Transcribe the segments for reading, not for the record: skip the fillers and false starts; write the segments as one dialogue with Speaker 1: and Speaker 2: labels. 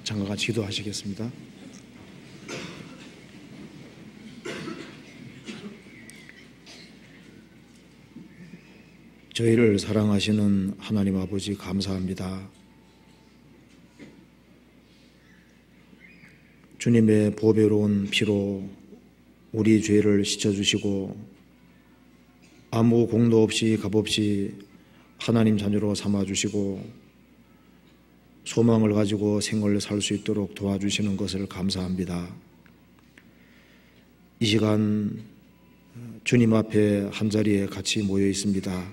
Speaker 1: 잠깐 같이 기도하시겠습니다. 저희를 사랑하시는 하나님 아버지 감사합니다. 주님의 보배로운 피로 우리 죄를 씻어주시고 아무 공도 없이 값 없이 하나님 자녀로 삼아주시고 소망을 가지고 생을 살 수 있도록 도와주시는 것을 감사합니다. 이 시간 주님 앞에 한자리에 같이 모여 있습니다.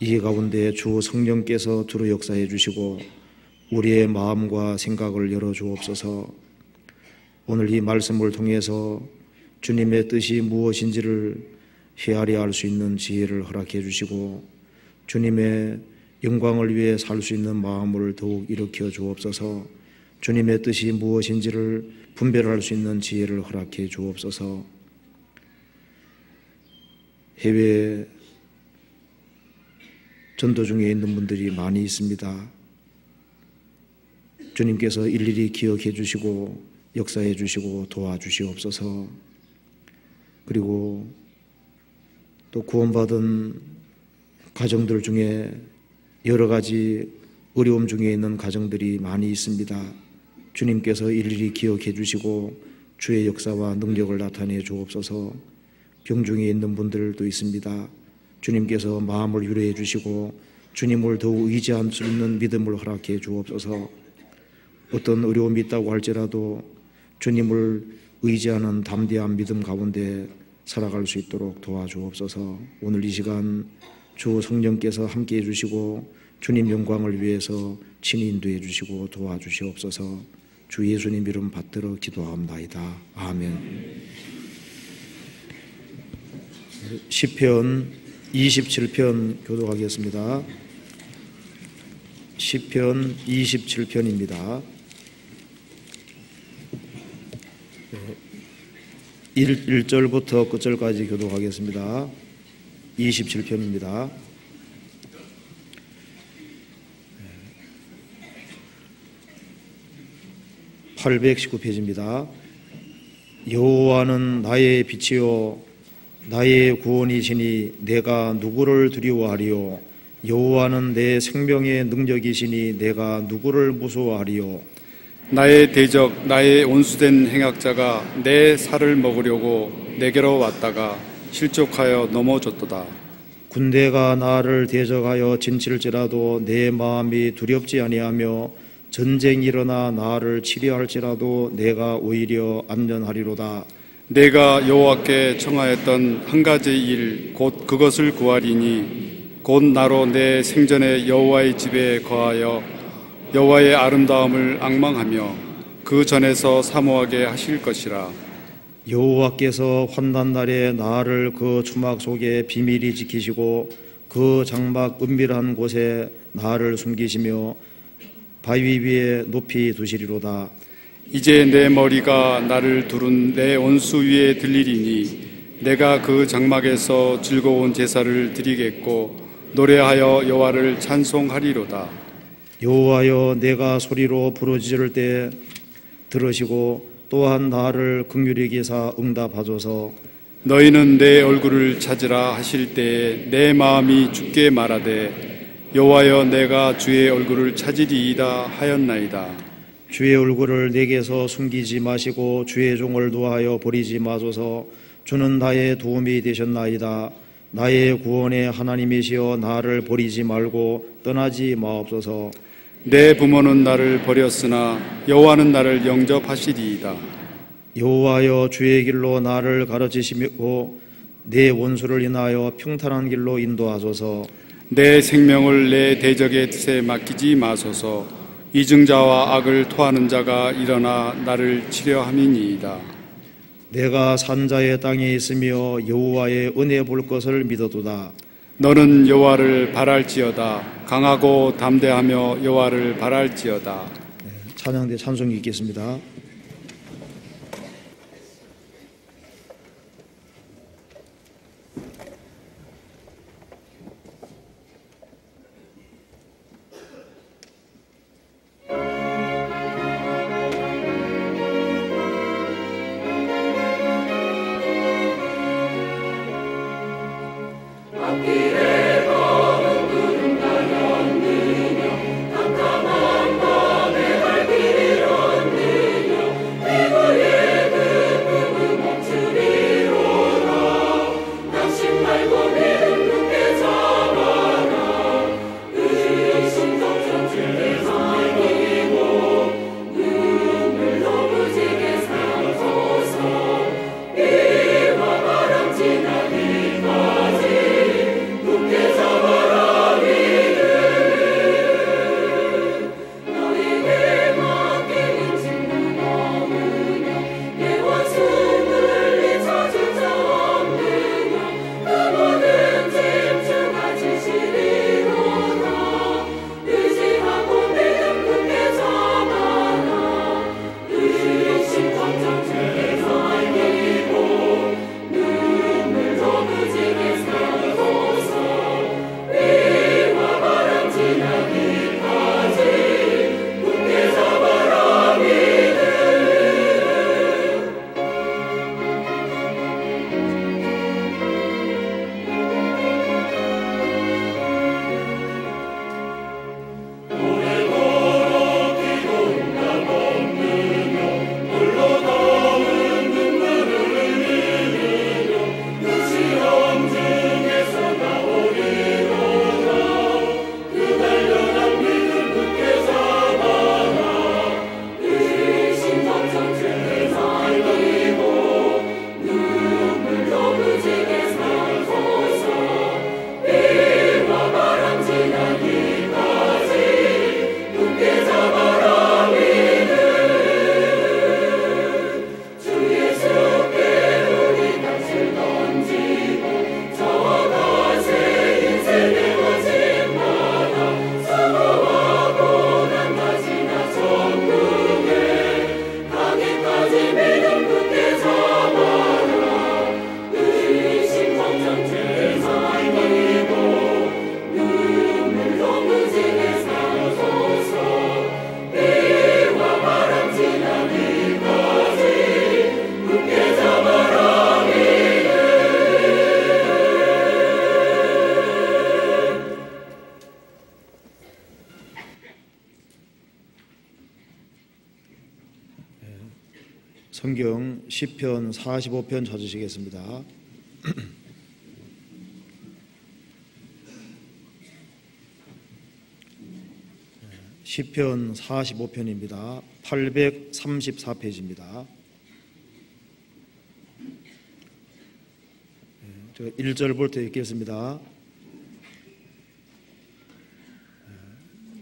Speaker 1: 이 가운데 주 성령께서 두루 역사해 주시고 우리의 마음과 생각을 열어 주옵소서. 오늘 이 말씀을 통해서 주님의 뜻이 무엇인지를 헤아려 알 수 있는 지혜를 허락해 주시고 주님의 영광을 위해 살 수 있는 마음을 더욱 일으켜 주옵소서. 주님의 뜻이 무엇인지를 분별할 수 있는 지혜를 허락해 주옵소서. 해외 전도 중에 있는 분들이 많이 있습니다. 주님께서 일일이 기억해 주시고 역사해 주시고 도와주시옵소서. 그리고 또 구원받은 가정들 중에 여러 가지 어려움 중에 있는 가정들이 많이 있습니다. 주님께서 일일이 기억해 주시고 주의 역사와 능력을 나타내 주옵소서. 병중에 있는 분들도 있습니다. 주님께서 마음을 유로해 주시고 주님을 더욱 의지할 수 있는 믿음을 허락해 주옵소서. 어떤 어려움이 있다고 할지라도 주님을 의지하는 담대한 믿음 가운데 살아갈 수 있도록 도와주옵소서. 오늘 이 시간 주 성령께서 함께해 주시고 주님 영광을 위해서 친히 인도해 주시고 도와주시옵소서. 주 예수님 이름 받들어 기도합나이다. 아멘. 시편 27편 교독하겠습니다. 시편 27편입니다. 1절부터 끝절까지 교독하겠습니다. 27편입니다. 819페이지입니다. 여호와는 나의 빛이요 나의 구원이시니 내가 누구를 두려워하리요. 여호와는 내 생명의 능력이시니 내가 누구를 무서워하리요.
Speaker 2: 나의 대적 나의 온수된 행악자가 내 살을 먹으려고 내게로 왔다가 실족하여 넘어졌도다.
Speaker 1: 군대가 나를 대적하여 진칠지라도 내 마음이 두렵지 아니하며 전쟁이 일어나 나를 치려할지라도 내가 오히려 안전하리로다.
Speaker 2: 내가 여호와께 청하였던 한 가지 일 곧 그것을 구하리니 곧 나로 내 생전에 여호와의 집에 거하여 여호와의 아름다움을 앙망하며 그 전에서 사모하게 하실 것이라.
Speaker 1: 여호와께서 환난 날에 나를 그 주막 속에 비밀히 지키시고 그 장막 은밀한 곳에 나를 숨기시며 바위 위에 높이 두시리로다.
Speaker 2: 이제 내 머리가 나를 두른 내 원수 위에 들리리니 내가 그 장막에서 즐거운 제사를 드리겠고 노래하여 여호와를 찬송하리로다.
Speaker 1: 여호와여 내가 소리로 부르짖을 때 들으시고 또한 나를 긍휼히 여기사 응답하소서.
Speaker 2: 너희는 내 얼굴을 찾으라 하실 때에 내 마음이 주께 말하되 여호와여 내가 주의 얼굴을 찾으리이다 하였나이다.
Speaker 1: 주의 얼굴을 내게서 숨기지 마시고 주의 종을 두하여 버리지 마소서. 주는 나의 도움이 되셨나이다. 나의 구원의 하나님이시여 나를 버리지 말고 떠나지 마옵소서.
Speaker 2: 내 부모는 나를 버렸으나 여호와는 나를 영접하시리이다.
Speaker 1: 여호와여 주의 길로 나를 가르치시고 내 원수를 인하여 평탄한 길로 인도하소서.
Speaker 2: 내 생명을 내 대적의 뜻에 맡기지 마소서. 이증자와 악을 토하는 자가 일어나 나를 치려함이니이다.
Speaker 1: 내가 산자의 땅에 있으며 여호와의 은혜 볼 것을 믿어도다.
Speaker 2: 너는 여호와를 바랄지어다. 강하고 담대하며 여호와를 바랄지어다.
Speaker 1: 찬양대 찬송이 있겠습니다. 성경 시편 45편 찾으시겠습니다. 시편 45편입니다. 834페이지입니다. 제가 1절부터 읽겠습니다.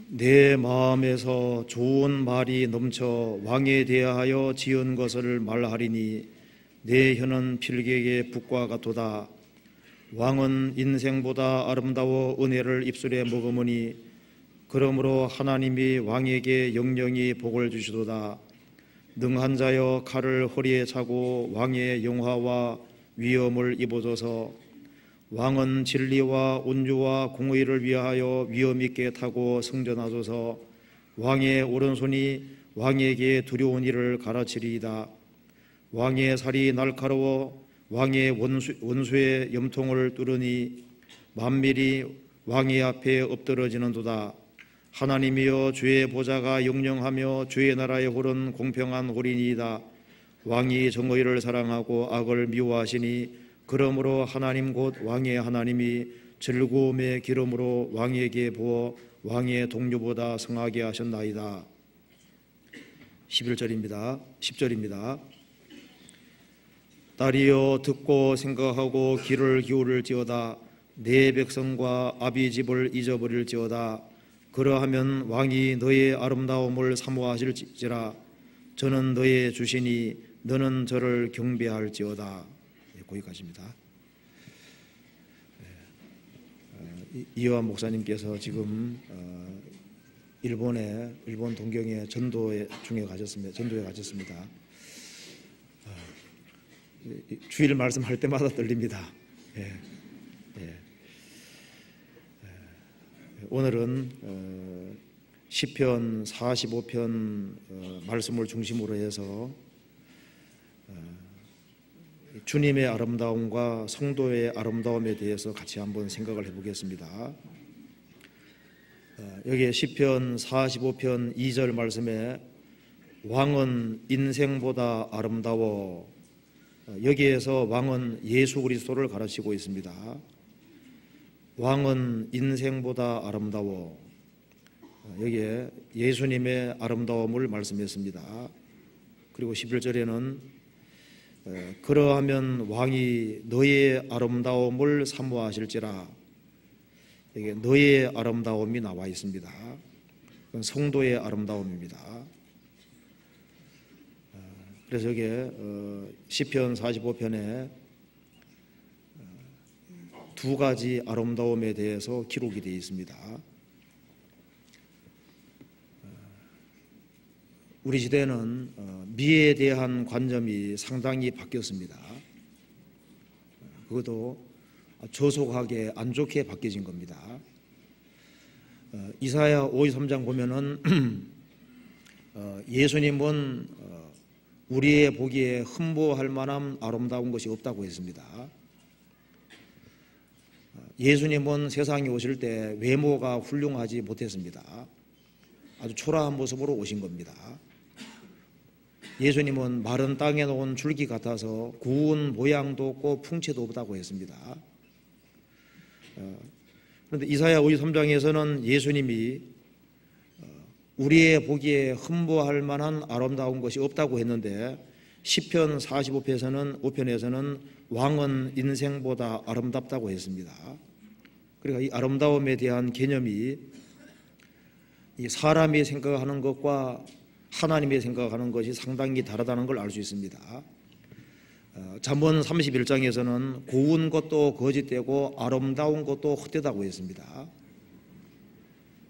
Speaker 1: 내 마음에서 좋은 말이 넘쳐 왕에 대하여 지은 것을 말하리니 내 혀는 필객의 붓과 같도다. 왕은 인생보다 아름다워 은혜를 입술에 머금으니 그러므로 하나님이 왕에게 영영히 복을 주시도다. 능한 자여 칼을 허리에 차고 왕의 영화와 위엄을 입어줘서 왕은 진리와 온유와 공의를 위하여 위엄 있게 타고 승전하소서. 왕의 오른손이 왕에게 두려운 일을 가르치리이다. 왕의 살이 날카로워 왕의 원수의 염통을 뚫으니 만밀이 왕의 앞에 엎드러지는도다. 하나님이여 주의 보좌가 영영하며 주의 나라의 홀은 공평한 홀이니이다. 왕이 정의를 사랑하고 악을 미워하시니 그러므로 하나님 곧 왕의 하나님이 즐거움의 기름으로 왕에게 부어 왕의 동료보다 성하게 하셨나이다. 11절입니다. 10절입니다. 딸이여 듣고 생각하고 귀를 기울일지어다. 내 백성과 아비 집을 잊어버릴지어다. 그러하면 왕이 너의 아름다움을 사모하실지라. 저는 너의 주시니 너는 저를 경배할지어다. 거기까지입니다. 이요한 목사님께서 지금 일본 동경의 전도에 가셨습니다. 주일 말씀할 때마다 떨립니다. 오늘은 시편 45편 말씀을 중심으로 해서 주님의 아름다움과 성도의 아름다움에 대해서 같이 한번 생각을 해보겠습니다. 여기 시편 45편 2절 말씀에 왕은 인생보다 아름다워, 여기에서 왕은 예수 그리스도를 가르치고 있습니다. 왕은 인생보다 아름다워, 여기에 예수님의 아름다움을 말씀했습니다. 그리고 11절에는 그러하면 왕이 너의 아름다움을 사모하실지라. 여기 너의 아름다움이 나와 있습니다. 그건 성도의 아름다움입니다. 그래서 여기 시편 45편에 두 가지 아름다움에 대해서 기록이 되어 있습니다. 우리 시대는 미에 대한 관점이 상당히 바뀌었습니다. 그것도 조속하게 안 좋게 바뀌어진 겁니다. 이사야 53장 보면은 예수님은 우리의 보기에 흠모할 만한 아름다운 것이 없다고 했습니다. 예수님은 세상에 오실 때 외모가 훌륭하지 못했습니다. 아주 초라한 모습으로 오신 겁니다. 예수님은 마른 땅에 놓은 줄기 같아서 구운 모양도 없고 풍채도 없다고 했습니다. 그런데 이사야 53장에서는 예수님이 우리의 보기에 흠모할 만한 아름다운 것이 없다고 했는데 시편 45편에서는 왕은 인생보다 아름답다고 했습니다. 그러니까 이 아름다움에 대한 개념이 이 사람이 생각하는 것과 하나님이 생각하는 것이 상당히 다르다는 걸 알 수 있습니다. 잠언 31장에서는 고운 것도 거짓되고 아름다운 것도 헛되다고 했습니다.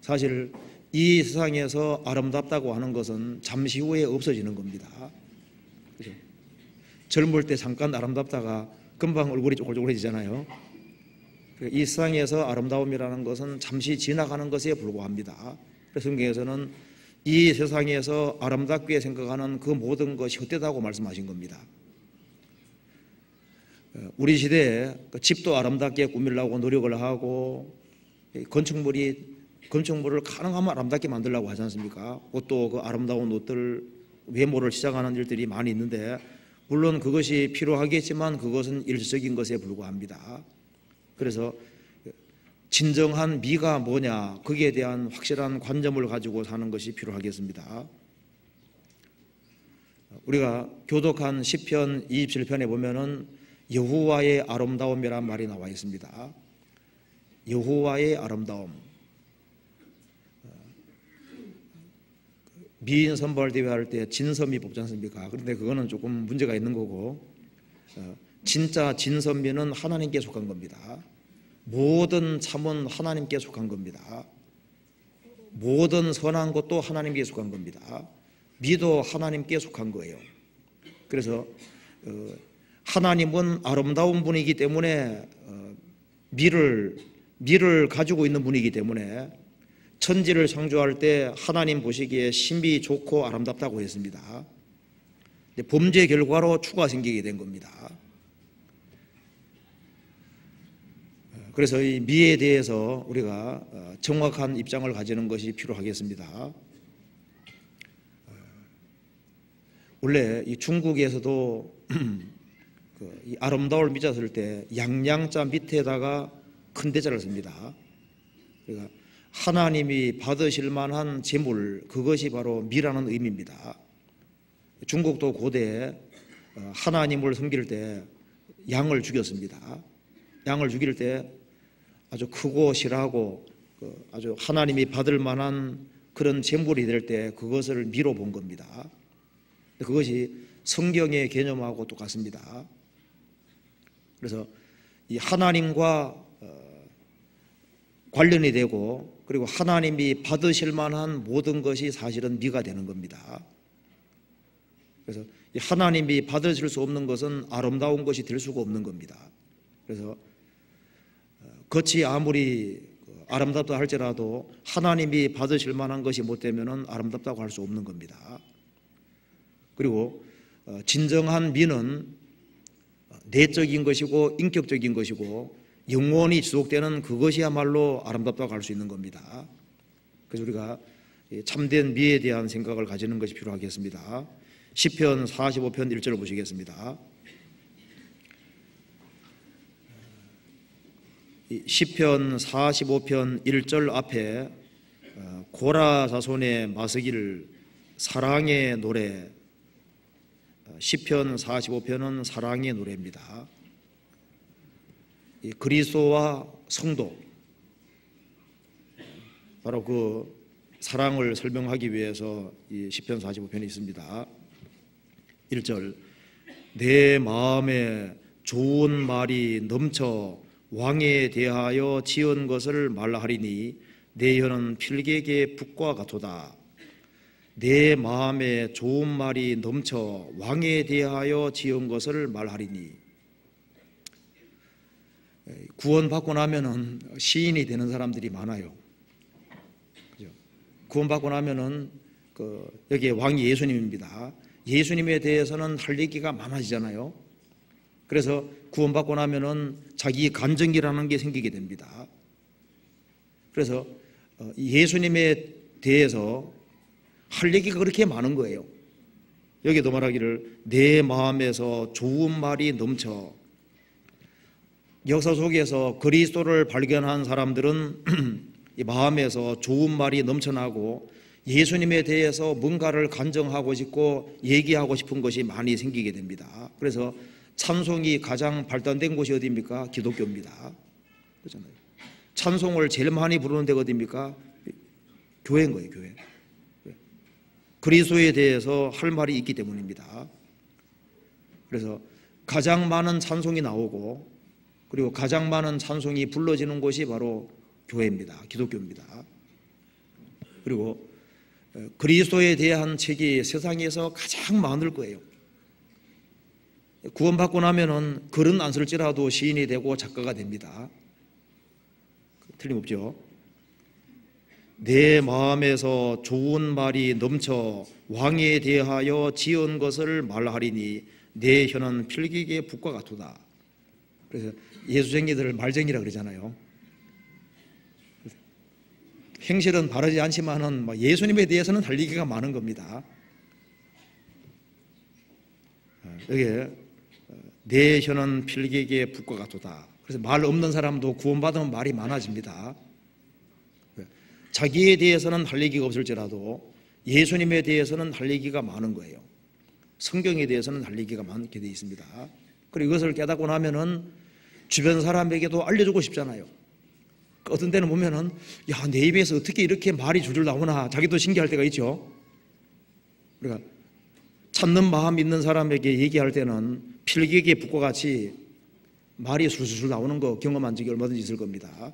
Speaker 1: 사실 이 세상에서 아름답다고 하는 것은 잠시 후에 없어지는 겁니다. 그죠? 젊을 때 잠깐 아름답다가 금방 얼굴이 쪼글쪼글해지잖아요. 이 세상에서 아름다움이라는 것은 잠시 지나가는 것에 불과합니다. 그래서 성경에서는 이 세상에서 아름답게 생각하는 그 모든 것이 헛되다고 말씀하신 겁니다. 우리 시대에 집도 아름답게 꾸미려고 노력을 하고 건축물을 가능하면 아름답게 만들려고 하지 않습니까? 옷도 그 아름다운 옷들 외모를 시작하는 일들이 많이 있는데, 물론 그것이 필요하겠지만 그것은 일시적인 것에 불과합니다. 그래서 진정한 미가 뭐냐, 거기에 대한 확실한 관점을 가지고 사는 것이 필요하겠습니다. 우리가 교독한 시편 27편에 보면은 여호와의 아름다움이란 말이 나와 있습니다. 여호와의 아름다움. 미인 선발 대회할 때 진선미 뽑지 않습니까? 그런데 그거는 조금 문제가 있는 거고, 진짜 진선미는 하나님께 속한 겁니다. 모든 참은 하나님께 속한 겁니다. 모든 선한 것도 하나님께 속한 겁니다. 미도 하나님께 속한 거예요. 그래서 하나님은 아름다운 분이기 때문에 미를 가지고 있는 분이기 때문에 천지를 창조할 때 하나님 보시기에 심히 좋고 아름답다고 했습니다. 범죄 결과로 추가 생기게 된 겁니다. 그래서 이 미에 대해서 우리가 정확한 입장을 가지는 것이 필요하겠습니다. 원래 이 중국에서도 이 아름다울 미자 쓸 때 양양자 밑에다가 큰 대자를 씁니다. 그러니까 하나님이 받으실 만한 재물, 그것이 바로 미라는 의미입니다. 중국도 고대에 하나님을 섬길 때 양을 죽였습니다. 양을 죽일 때 아주 크고 실하고 아주 하나님이 받을 만한 그런 재물이 될 때 그것을 미로 본 겁니다. 그것이 성경의 개념하고 똑같습니다. 그래서 이 하나님과 관련이 되고, 그리고 하나님이 받으실 만한 모든 것이 사실은 미가 되는 겁니다. 그래서 이 하나님이 받으실 수 없는 것은 아름다운 것이 될 수가 없는 겁니다. 그래서 겉이 아무리 아름답다 할지라도 하나님이 받으실 만한 것이 못 되면은 아름답다고 할 수 없는 겁니다. 그리고 진정한 미는 내적인 것이고 인격적인 것이고 영원히 지속되는 그것이야말로 아름답다고 할 수 있는 겁니다. 그래서 우리가 참된 미에 대한 생각을 가지는 것이 필요하겠습니다. 시편 45편 1절을 보시겠습니다. 시편 45편 1절 앞에 고라 자손의 마스길 사랑의 노래, 시편 45편은 사랑의 노래입니다. 그리스도와 성도, 바로 그 사랑을 설명하기 위해서 이 시편 45편이 있습니다. 1절, 내 마음에 좋은 말이 넘쳐 왕에 대하여 지은 것을 말하리니 내 혀는 필객의 북과 같도다. 내 마음에 좋은 말이 넘쳐 왕에 대하여 지은 것을 말하리니. 구원받고 나면은 시인이 되는 사람들이 많아요. 그죠? 구원받고 나면은 여기에 왕이 예수님입니다. 예수님에 대해서는 할 얘기가 많아지잖아요. 그래서 구원받고 나면은 자기 간증이라는 게 생기게 됩니다. 그래서 예수님에 대해서 할 얘기가 그렇게 많은 거예요. 여기도 말하기를 내 마음에서 좋은 말이 넘쳐. 역사 속에서 그리스도를 발견한 사람들은 이 마음에서 좋은 말이 넘쳐나고 예수님에 대해서 뭔가를 간증하고 싶고 얘기하고 싶은 것이 많이 생기게 됩니다. 그래서 찬송이 가장 발달된 곳이 어디입니까? 기독교입니다. 그렇잖아요. 찬송을 제일 많이 부르는 데가 어디입니까? 교회인 거예요, 교회. 그리스도에 대해서 할 말이 있기 때문입니다. 그래서 가장 많은 찬송이 나오고, 그리고 가장 많은 찬송이 불러지는 곳이 바로 교회입니다. 기독교입니다. 그리고 그리스도에 대한 책이 세상에서 가장 많을 거예요. 구원받고 나면은 글은 안 쓸지라도 시인이 되고 작가가 됩니다. 틀림없죠. 내 마음에서 좋은 말이 넘쳐 왕에 대하여 지은 것을 말하리니 내 혀는 필객의 북과 같도다. 그래서 예수쟁이들을 말쟁이라 그러잖아요. 행실은 바르지 않지만은 예수님에 대해서는 할 얘기가 많은 겁니다. 여기에 내 혀는 필객의 붓과 같도다. 그래서 말 없는 사람도 구원받으면 말이 많아집니다. 자기에 대해서는 할 얘기가 없을지라도 예수님에 대해서는 할 얘기가 많은 거예요. 성경에 대해서는 할 얘기가 많게 되어 있습니다. 그리고 이것을 깨닫고 나면은 주변 사람에게도 알려주고 싶잖아요. 어떤 때는 보면은 야, 내 입에서 어떻게 이렇게 말이 줄줄 나오나 자기도 신기할 때가 있죠. 그러니까 찾는 마음 있는 사람에게 얘기할 때는 필객의 붓과 같이 말이 술술 나오는 거 경험한 적이 얼마든지 있을 겁니다.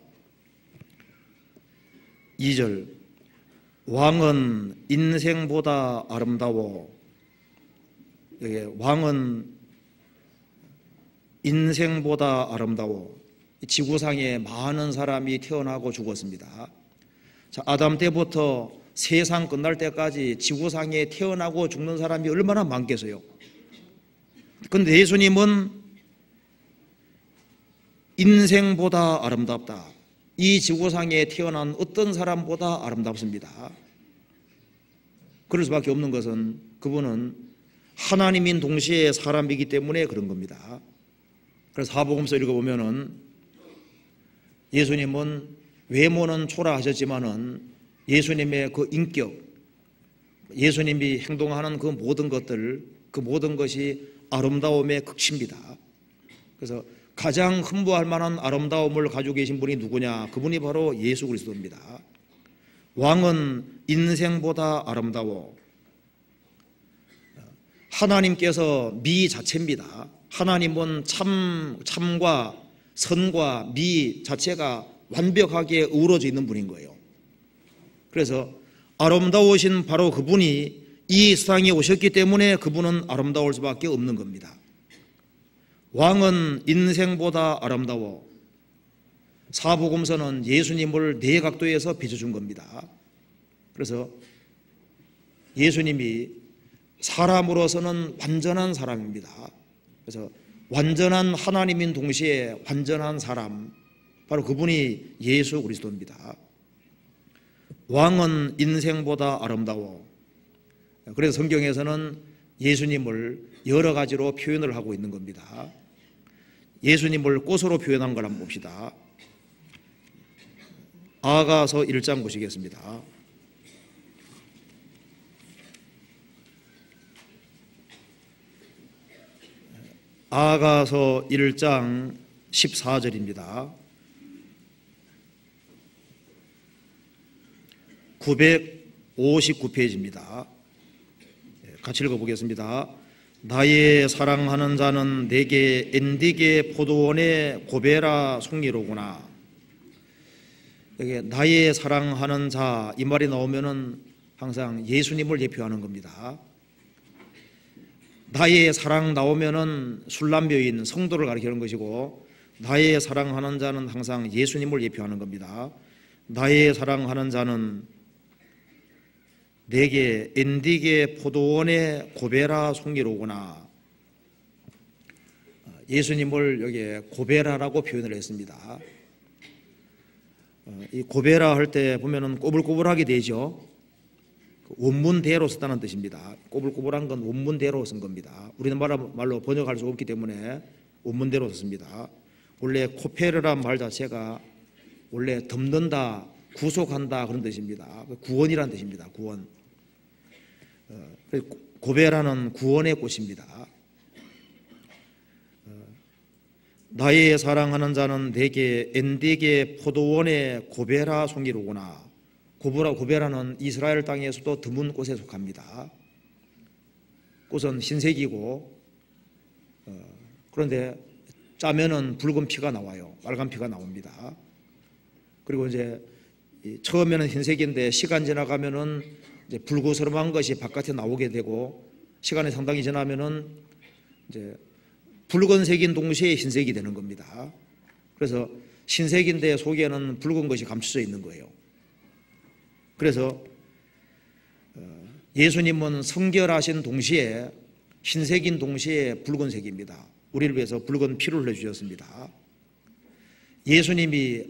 Speaker 1: 2절, 왕은 인생보다 아름다워. 왕은 인생보다 아름다워. 지구상에 많은 사람이 태어나고 죽었습니다. 자, 아담 때부터 세상 끝날 때까지 지구상에 태어나고 죽는 사람이 얼마나 많겠어요. 그런데 예수님은 인생보다 아름답다. 이 지구상에 태어난 어떤 사람보다 아름답습니다. 그럴 수밖에 없는 것은 그분은 하나님인 동시에 사람이기 때문에 그런 겁니다. 그래서 사복음서 읽어보면은 예수님은 외모는 초라하셨지만은 예수님의 그 인격, 예수님이 행동하는 그 모든 것들, 그 모든 것이 아름다움의 극치입니다. 그래서 가장 흠모할 만한 아름다움을 가지고 계신 분이 누구냐? 그분이 바로 예수 그리스도입니다. 왕은 인생보다 아름다워. 하나님께서 미 자체입니다. 하나님은 참과 선과 미 자체가 완벽하게 어우러져 있는 분인 거예요. 그래서 아름다우신 바로 그분이 이 세상에 오셨기 때문에 그분은 아름다울 수밖에 없는 겁니다. 왕은 인생보다 아름다워. 사복음서는 예수님을 네 각도에서 비춰준 겁니다. 그래서 예수님이 사람으로서는 완전한 사람입니다. 그래서 완전한 하나님인 동시에 완전한 사람, 바로 그분이 예수 그리스도입니다. 왕은 인생보다 아름다워. 그래서 성경에서는 예수님을 여러 가지로 표현을 하고 있는 겁니다. 예수님을 꽃으로 표현한 걸 한번 봅시다. 아가서 1장 보시겠습니다. 아가서 1장 14절입니다. 959페이지입니다. 같이 읽어보겠습니다. 나의 사랑하는 자는 내게 엔디게 포도원의 고베라 송이로구나. 여기 나의 사랑하는 자 이 말이 나오면은 항상 예수님을 대표하는 겁니다. 나의 사랑 나오면은 술람여인 성도를 가리키는 것이고, 나의 사랑하는 자는 항상 예수님을 대표하는 겁니다. 나의 사랑하는 자는 내게 엔디게 포도원의 고베라 송이로구나. 예수님을 여기에 고베라라고 표현을 했습니다. 이 고베라 할 때 보면은 꼬불꼬불하게 되죠. 원문대로 썼다는 뜻입니다. 꼬불꼬불한 건 원문대로 쓴 겁니다. 우리는 말로 번역할 수 없기 때문에 원문대로 썼습니다. 원래 코페르란 말 자체가 원래 덮는다, 구속한다 그런 뜻입니다. 구원이란 뜻입니다. 구원. 고베라는 구원의 꽃입니다. 나의 사랑하는 자는 내게 엔디게 포도원의 고베라 송이로구나. 고베라는 이스라엘 땅에서도 드문 꽃에 속합니다. 꽃은 흰색이고, 그런데 짜면은 붉은 피가 나와요. 빨간 피가 나옵니다. 그리고 이제 처음에는 흰색인데 시간 지나가면은 이제 붉으스름한 것이 바깥에 나오게 되고, 시간이 상당히 지나면은 이제 붉은색인 동시에 흰색이 되는 겁니다. 그래서 흰색인데 속에는 붉은 것이 감춰져 있는 거예요. 그래서 예수님은 성결하신 동시에 흰색인 동시에 붉은색입니다. 우리를 위해서 붉은 피를 흘려주셨습니다. 예수님이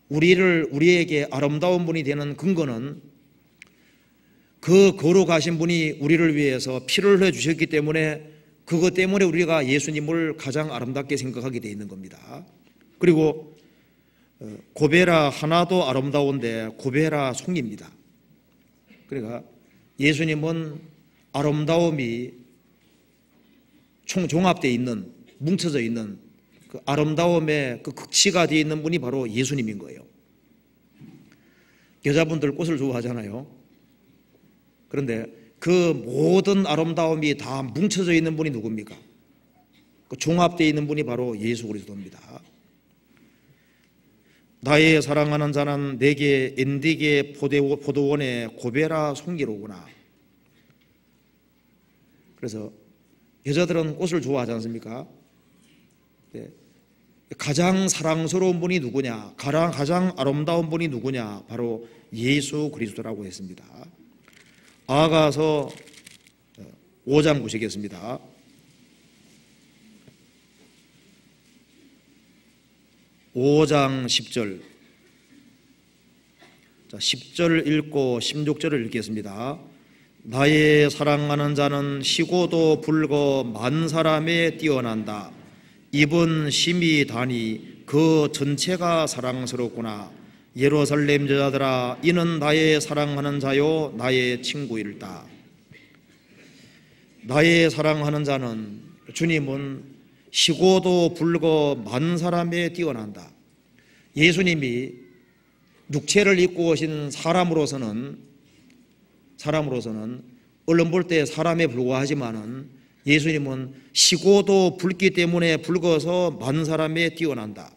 Speaker 1: 우리에게 아름다운 분이 되는 근거는 그 거룩하신 분이 우리를 위해서 피를 흘려주셨기 때문에 그것 때문에 우리가 예수님을 가장 아름답게 생각하게 되어 있는 겁니다. 그리고 고베라 하나도 아름다운데 고베라 송입니다. 그러니까 예수님은 아름다움이 종합되어 있는, 뭉쳐져 있는 그 아름다움의 그 극치가 되어 있는 분이 바로 예수님인 거예요. 여자분들 꽃을 좋아하잖아요. 그런데 그 모든 아름다움이 다 뭉쳐져 있는 분이 누굽니까? 그 종합되어 있는 분이 바로 예수 그리스도입니다. 나의 사랑하는 자는 내게 엔디게 포도원의 고베라 송기로구나. 그래서 여자들은 꽃을 좋아하지 않습니까? 네. 가장 사랑스러운 분이 누구냐? 가장 아름다운 분이 누구냐? 바로 예수 그리스도라고 했습니다. 아가서 5장 보시겠습니다. 5장 10절. 자, 10절 읽고 16절을 읽겠습니다. 나의 사랑하는 자는 시고도 불거 만 사람에 뛰어난다. 입은 심히 다니 그 전체가 사랑스럽구나. 예루살렘 여자들아, 이는 나의 사랑하는 자요 나의 친구일다. 나의 사랑하는 자는, 주님은 시고도 불거 만 사람에 뛰어난다. 예수님이 육체를 입고 오신 사람으로서는 얼른 볼 때 사람에 불과하지만은 예수님은 시고도 붉기 때문에 붉어서 만 사람에 뛰어난다.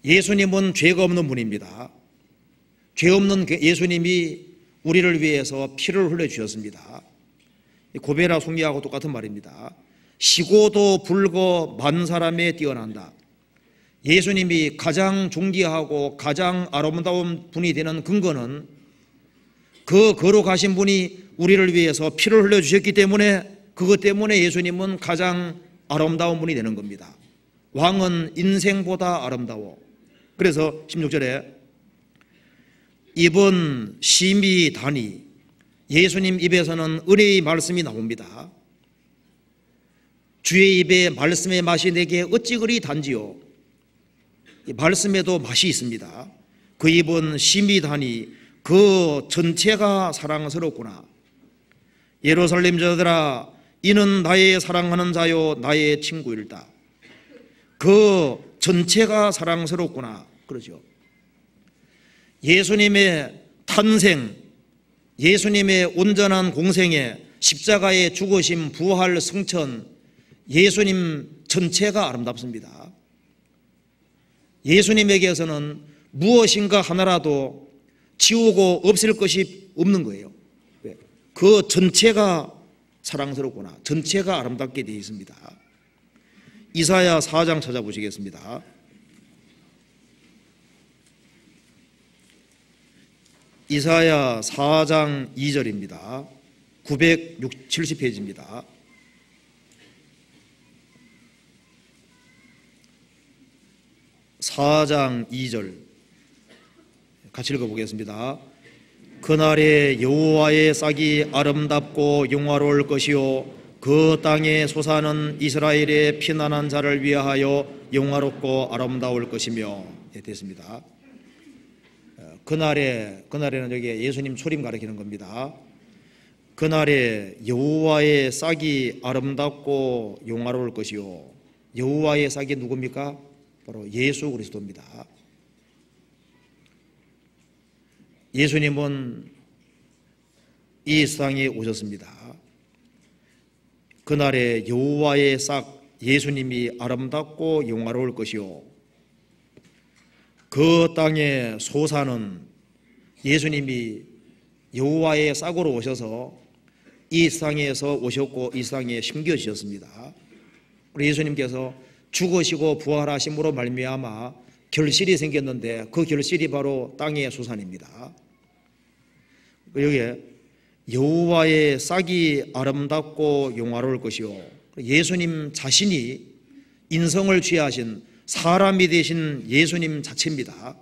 Speaker 1: 예수님은 죄가 없는 분입니다. 죄 없는 예수님이 우리를 위해서 피를 흘려주셨습니다. 고베라 송이하고 똑같은 말입니다. 시고도 붉어 만 사람에 뛰어난다. 예수님이 가장 존귀하고 가장 아름다운 분이 되는 근거는 그 거룩하신 분이 우리를 위해서 피를 흘려주셨기 때문에, 그것 때문에 예수님은 가장 아름다운 분이 되는 겁니다. 왕은 인생보다 아름다워. 그래서 16절에 입은 심히 다니, 예수님 입에서는 은혜의 말씀이 나옵니다. 주의 입에 말씀의 맛이 내게 어찌 그리 단지요. 말씀에도 맛이 있습니다. 그 입은 심히 다니 그 전체가 사랑스럽구나. 예루살렘 여자들아, 이는 나의 사랑하는 자요 나의 친구일다. 그 전체가 사랑스럽구나. 그러죠. 예수님의 탄생, 예수님의 온전한 공생애, 십자가의 죽으심, 부활, 승천, 예수님 전체가 아름답습니다. 예수님에게서는 무엇인가 하나라도 지우고 없앨 것이 없는 거예요. 그 전체가 사랑스럽구나. 전체가 아름답게 되어 있습니다. 이사야 4장 찾아보시겠습니다. 이사야 4장 2절입니다. 970페이지입니다. (4장 2절) 같이 읽어보겠습니다. 그날에 여호와의 싹이 아름답고 영화로울 것이요 그 땅에 솟아는 이스라엘의 피난한 자를 위하여 영화롭고 아름다울 것이며. 예, 됐습니다. 그날에는 여기 예수님 초림 가리키는 겁니다. 그날에 여호와의 싹이 아름답고 영화로울 것이요. 여호와의 싹이 누굽니까? 바로 예수 그리스도입니다. 예수님은 이 세상에 오셨습니다. 그날에 여호와의 싹, 예수님이 아름답고 영화로울 것이요 그 땅에 솟아는, 예수님이 여호와의 싹으로 오셔서 이 세상에서 오셨고 이 세상에 심겨지셨습니다. 우리 예수님께서 죽으시고 부활하심으로 말미암아 결실이 생겼는데 그 결실이 바로 땅의 수산입니다. 여기에 여호와의 싹이 아름답고 영화로울 것이요, 예수님 자신이 인성을 취하신 사람이 되신 예수님 자체입니다.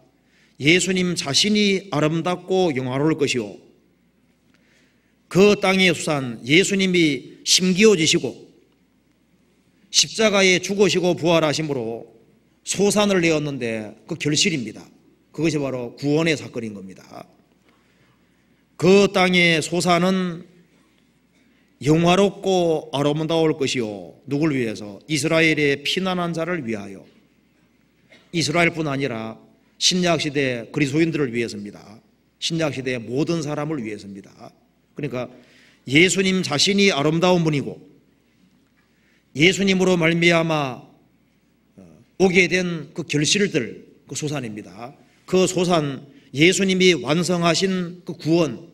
Speaker 1: 예수님 자신이 아름답고 영화로울 것이요 그 땅의 소산 예수님이 심기어지시고 십자가에 죽으시고 부활하심으로 소산을 내었는데 그 결실입니다. 그것이 바로 구원의 사건인 겁니다. 그 땅의 소산은 영화롭고 아름다울 것이요. 누굴 위해서? 이스라엘의 피난한 자를 위하여. 이스라엘뿐 아니라 신약시대 그리스도인들을 위해서입니다. 신약시대의 모든 사람을 위해서입니다. 그러니까 예수님 자신이 아름다운 분이고 예수님으로 말미암아 오게 된 그 결실들, 그 소산입니다. 그 소산, 예수님이 완성하신 그 구원,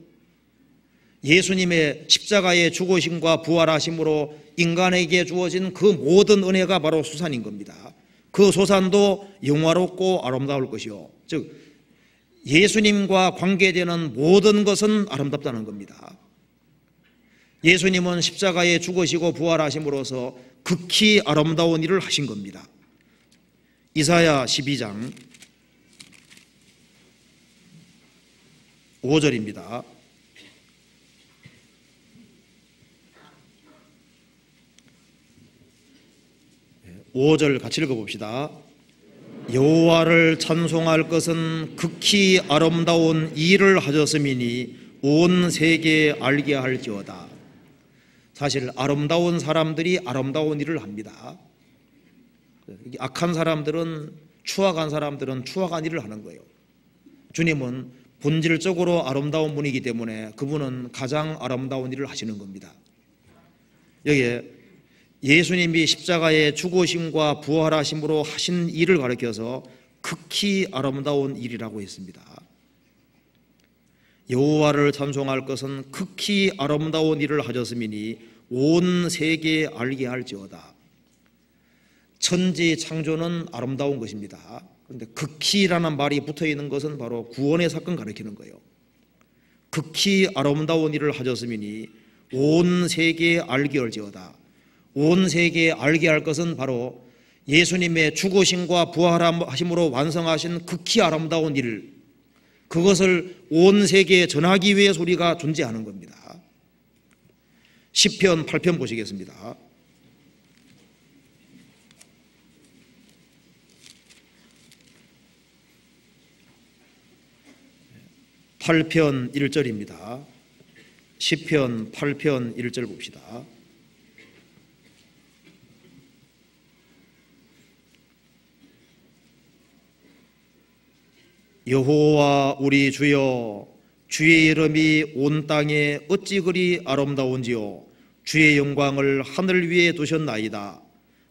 Speaker 1: 예수님의 십자가의 죽으심과 부활하심으로 인간에게 주어진 그 모든 은혜가 바로 소산인 겁니다. 그 소산도 영화롭고 아름다울 것이요. 즉 예수님과 관계되는 모든 것은 아름답다는 겁니다. 예수님은 십자가에 죽으시고 부활하심으로써 극히 아름다운 일을 하신 겁니다. 이사야 12장 5절입니다. 5절 같이 읽어봅시다. 여호와를 찬송할 것은 극히 아름다운 일을 하셨음이니 온 세계에 알게 할지어다. 사실 아름다운 사람들이 아름다운 일을 합니다. 악한 사람들은, 추악한 사람들은 추악한 일을 하는 거예요. 주님은 본질적으로 아름다운 분이기 때문에 그분은 가장 아름다운 일을 하시는 겁니다. 여기에 예수님이 십자가에 죽으심과 부활하심으로 하신 일을 가리켜서 극히 아름다운 일이라고 했습니다. 여호와를 찬송할 것은 극히 아름다운 일을 하셨음이니 온 세계에 알게 할지어다. 천지 창조는 아름다운 것입니다. 그런데 극히라는 말이 붙어있는 것은 바로 구원의 사건 가리키는 거예요. 극히 아름다운 일을 하셨음이니 온 세계에 알게 할지어다. 온 세계에 알게 할 것은 바로 예수님의 죽으심과 부활하심으로 완성하신 극히 아름다운 일, 그것을 온 세계에 전하기 위해 우리가 존재하는 겁니다. 시편 8편 보시겠습니다. 8편 1절입니다. 시편 8편 1절 봅시다. 여호와 우리 주여, 주의 이름이 온 땅에 어찌 그리 아름다운지요. 주의 영광을 하늘 위에 두셨나이다.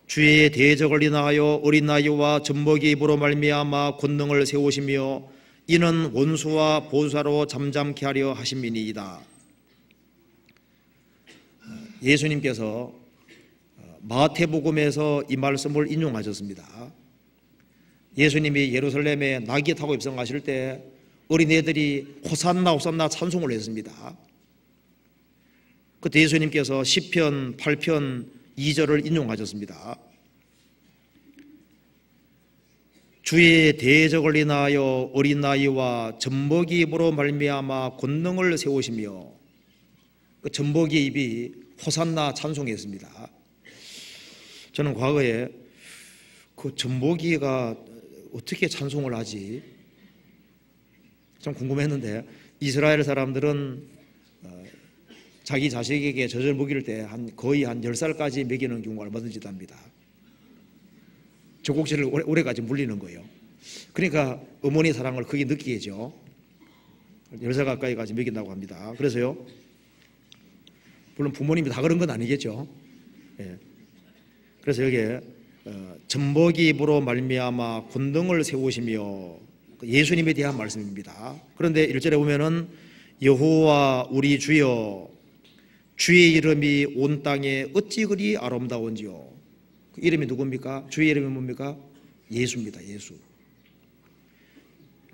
Speaker 1: 주의 대적을 인하여 어린 나이와 젖먹이 입으로 말미암아 권능을 세우시며 이는 원수와 보수사로 잠잠케 하려 하심이니이다. 예수님께서 마태복음에서 이 말씀을 인용하셨습니다. 예수님이 예루살렘에 나귀 타고 입성하실 때 어린애들이 호산나 호산나 찬송을 했습니다. 그때 예수님께서 시편 8편 2절을 인용하셨습니다. 주의 대적을 인하여 어린 나이와 젖먹이 입으로 말미암아 권능을 세우시며, 그 젖먹이 입이 호산나 찬송했습니다. 저는 과거에 그 젖먹이가 어떻게 찬송을 하지? 좀 궁금했는데, 이스라엘 사람들은 자기 자식에게 젖을 먹일 때 거의 한 10살까지 먹이는 경우가 얼마든지 답니다. 젖꼭지를 오래까지 물리는 거예요. 그러니까 어머니 사랑을 크게 느끼겠죠. 10살 가까이까지 먹인다고 합니다. 그래서요, 물론 부모님이 다 그런 건 아니겠죠. 예. 그래서 여기에 젖먹이 입으로 말미암아 권능을 세우시며, 예수님에 대한 말씀입니다. 그런데 1절에 보면은 여호와 우리 주여, 주의 이름이 온 땅에 어찌 그리 아름다운지요. 그 이름이 누굽니까? 주의 이름이 뭡니까? 예수입니다. 예수.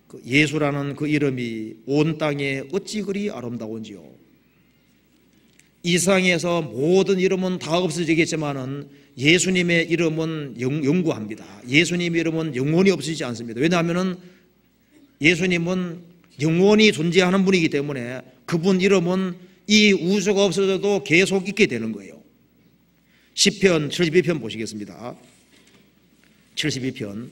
Speaker 1: 그 예수라는 그 이름이 온 땅에 어찌 그리 아름다운지요. 이 세상에서 모든 이름은 다 없어지겠지만은 예수님의 이름은 영구합니다. 예수님의 이름은 영원히 없어지지 않습니다. 왜냐하면은 예수님은 영원히 존재하는 분이기 때문에 그분 이름은 이 우주가 없어져도 계속 있게 되는 거예요. 시편 72편 보시겠습니다. 72편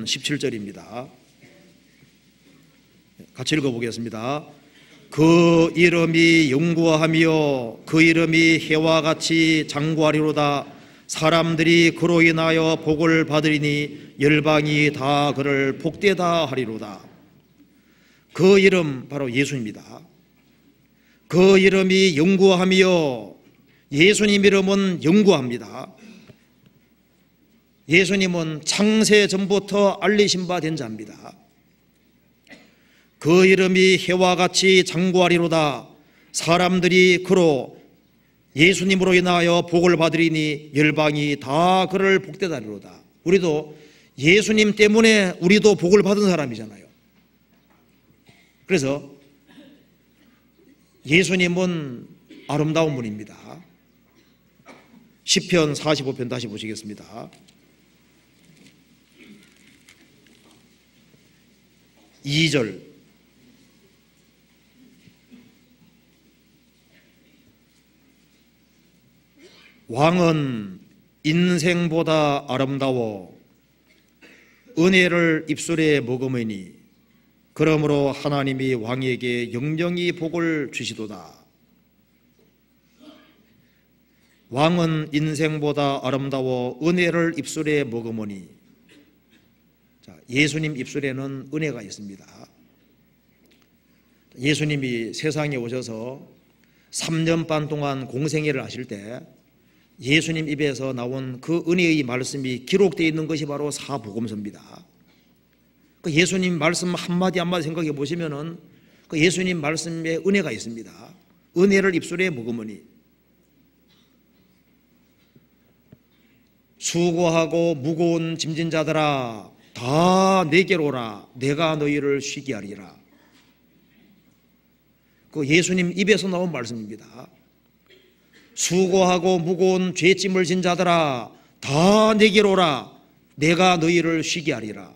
Speaker 1: 17절입니다. 같이 읽어보겠습니다. 그 이름이 영구하며 그 이름이 해와 같이 장구하리로다. 사람들이 그로 인하여 복을 받으리니 열방이 다 그를 복되다 하리로다. 그 이름 바로 예수입니다. 그 이름이 영구하며 예수님 이름은 영구합니다. 예수님은 창세 전부터 알리신 바 된 자입니다. 그 이름이 해와 같이 장구하리로다. 사람들이 그로 예수님으로 인하여 복을 받으리니 열방이 다 그를 복되다 하리로다. 우리도 예수님 때문에 우리도 복을 받은 사람이잖아요. 그래서 예수님은 아름다운 분입니다. 시편 45편 다시 보시겠습니다. 2절 왕은 인생보다 아름다워 은혜를 입술에 머금으니 그러므로 하나님이 왕에게 영영이 복을 주시도다. 왕은 인생보다 아름다워 은혜를 입술에 머금으니, 자, 예수님 입술에는 은혜가 있습니다. 예수님이 세상에 오셔서 3년 반 동안 공생애를 하실 때 예수님 입에서 나온 그 은혜의 말씀이 기록되어 있는 것이 바로 사복음서입니다. 그 예수님 말씀 한마디 한마디 생각해 보시면은 그 예수님 말씀에 은혜가 있습니다. 은혜를 입술에 머금으니 수고하고 무거운 짐진 자들아 다 내게로 오라. 내가 너희를 쉬게 하리라. 그 예수님 입에서 나온 말씀입니다. 수고하고 무거운 죄짐을 진 자들아 다 내게로 오라. 내가 너희를 쉬게 하리라.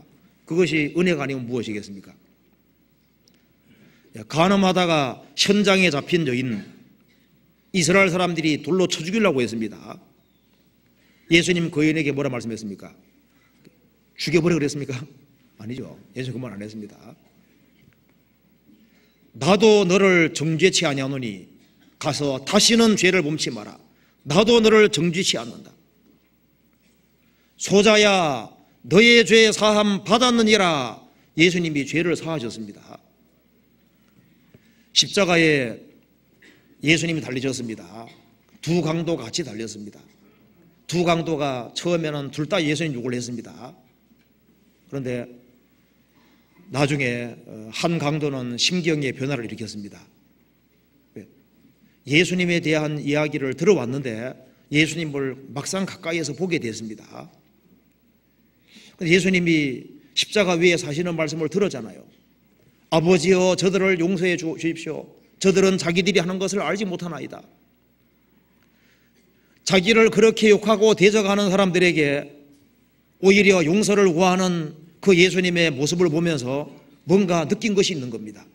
Speaker 1: 그것이 은혜가 아니면 무엇이겠습니까? 간음하다가 현장에 잡힌 여인, 이스라엘 사람들이 돌로 쳐 죽이려고 했습니다. 예수님 그 여인에게 뭐라 말씀했습니까? 죽여버려 그랬습니까? 아니죠. 예수님 그 말 안 했습니다. 나도 너를 정죄치 아니하노니 가서 다시는 죄를 범치 마라. 나도 너를 정죄치 않는다. 소자야 너의 죄 사함 받았느니라. 예수님이 죄를 사하셨습니다. 십자가에 예수님이 달리셨습니다. 두 강도 같이 달렸습니다. 두 강도가 처음에는 둘 다 예수님 욕을 했습니다. 그런데 나중에 한 강도는 심경의 변화를 일으켰습니다. 예수님에 대한 이야기를 들어왔는데 예수님을 막상 가까이에서 보게 됐습니다. 예수님이 십자가 위에 사시는 말씀을 들었잖아요. 아버지여 저들을 용서해 주십시오. 저들은 자기들이 하는 것을 알지 못하나이다. 자기를 그렇게 욕하고 대적하는 사람들에게 오히려 용서를 구하는 그 예수님의 모습을 보면서 뭔가 느낀 것이 있는 겁니다.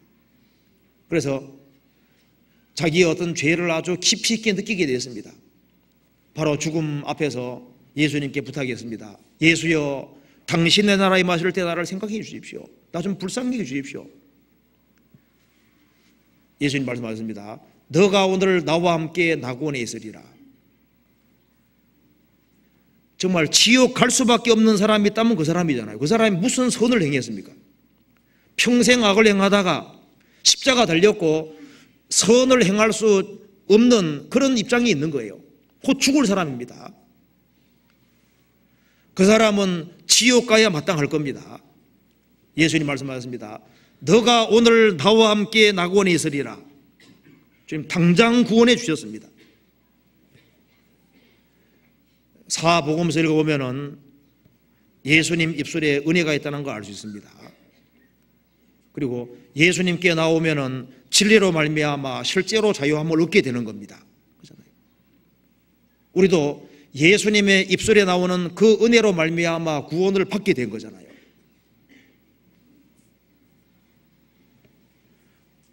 Speaker 1: 그래서 자기의 어떤 죄를 아주 깊이 있게 느끼게 되었습니다. 바로 죽음 앞에서 예수님께 부탁했습니다. 예수여 당신의 나라에 마실 때 나를 생각해 주십시오. 나 좀 불쌍히 해 주십시오. 예수님 말씀하셨습니다. 너가 오늘 나와 함께 낙원에 있으리라. 정말 지옥 갈 수밖에 없는 사람이 있다면 그 사람이잖아요. 그 사람이 무슨 선을 행했습니까? 평생 악을 행하다가 십자가 달렸고 선을 행할 수 없는 그런 입장이 있는 거예요. 곧 죽을 사람입니다. 그 사람은 지옥 가야 마땅할 겁니다. 예수님 말씀하셨습니다. 너가 오늘 나와 함께 낙원에 있으리라. 지금 당장 구원해 주셨습니다. 사복음서 읽어보면은 예수님 입술에 은혜가 있다는 걸 알 수 있습니다. 그리고 예수님께 나오면은 진리로 말미암아 실제로 자유함을 얻게 되는 겁니다. 그렇잖아요. 우리도 예수님의 입술에 나오는 그 은혜로 말미암아 구원을 받게 된 거잖아요.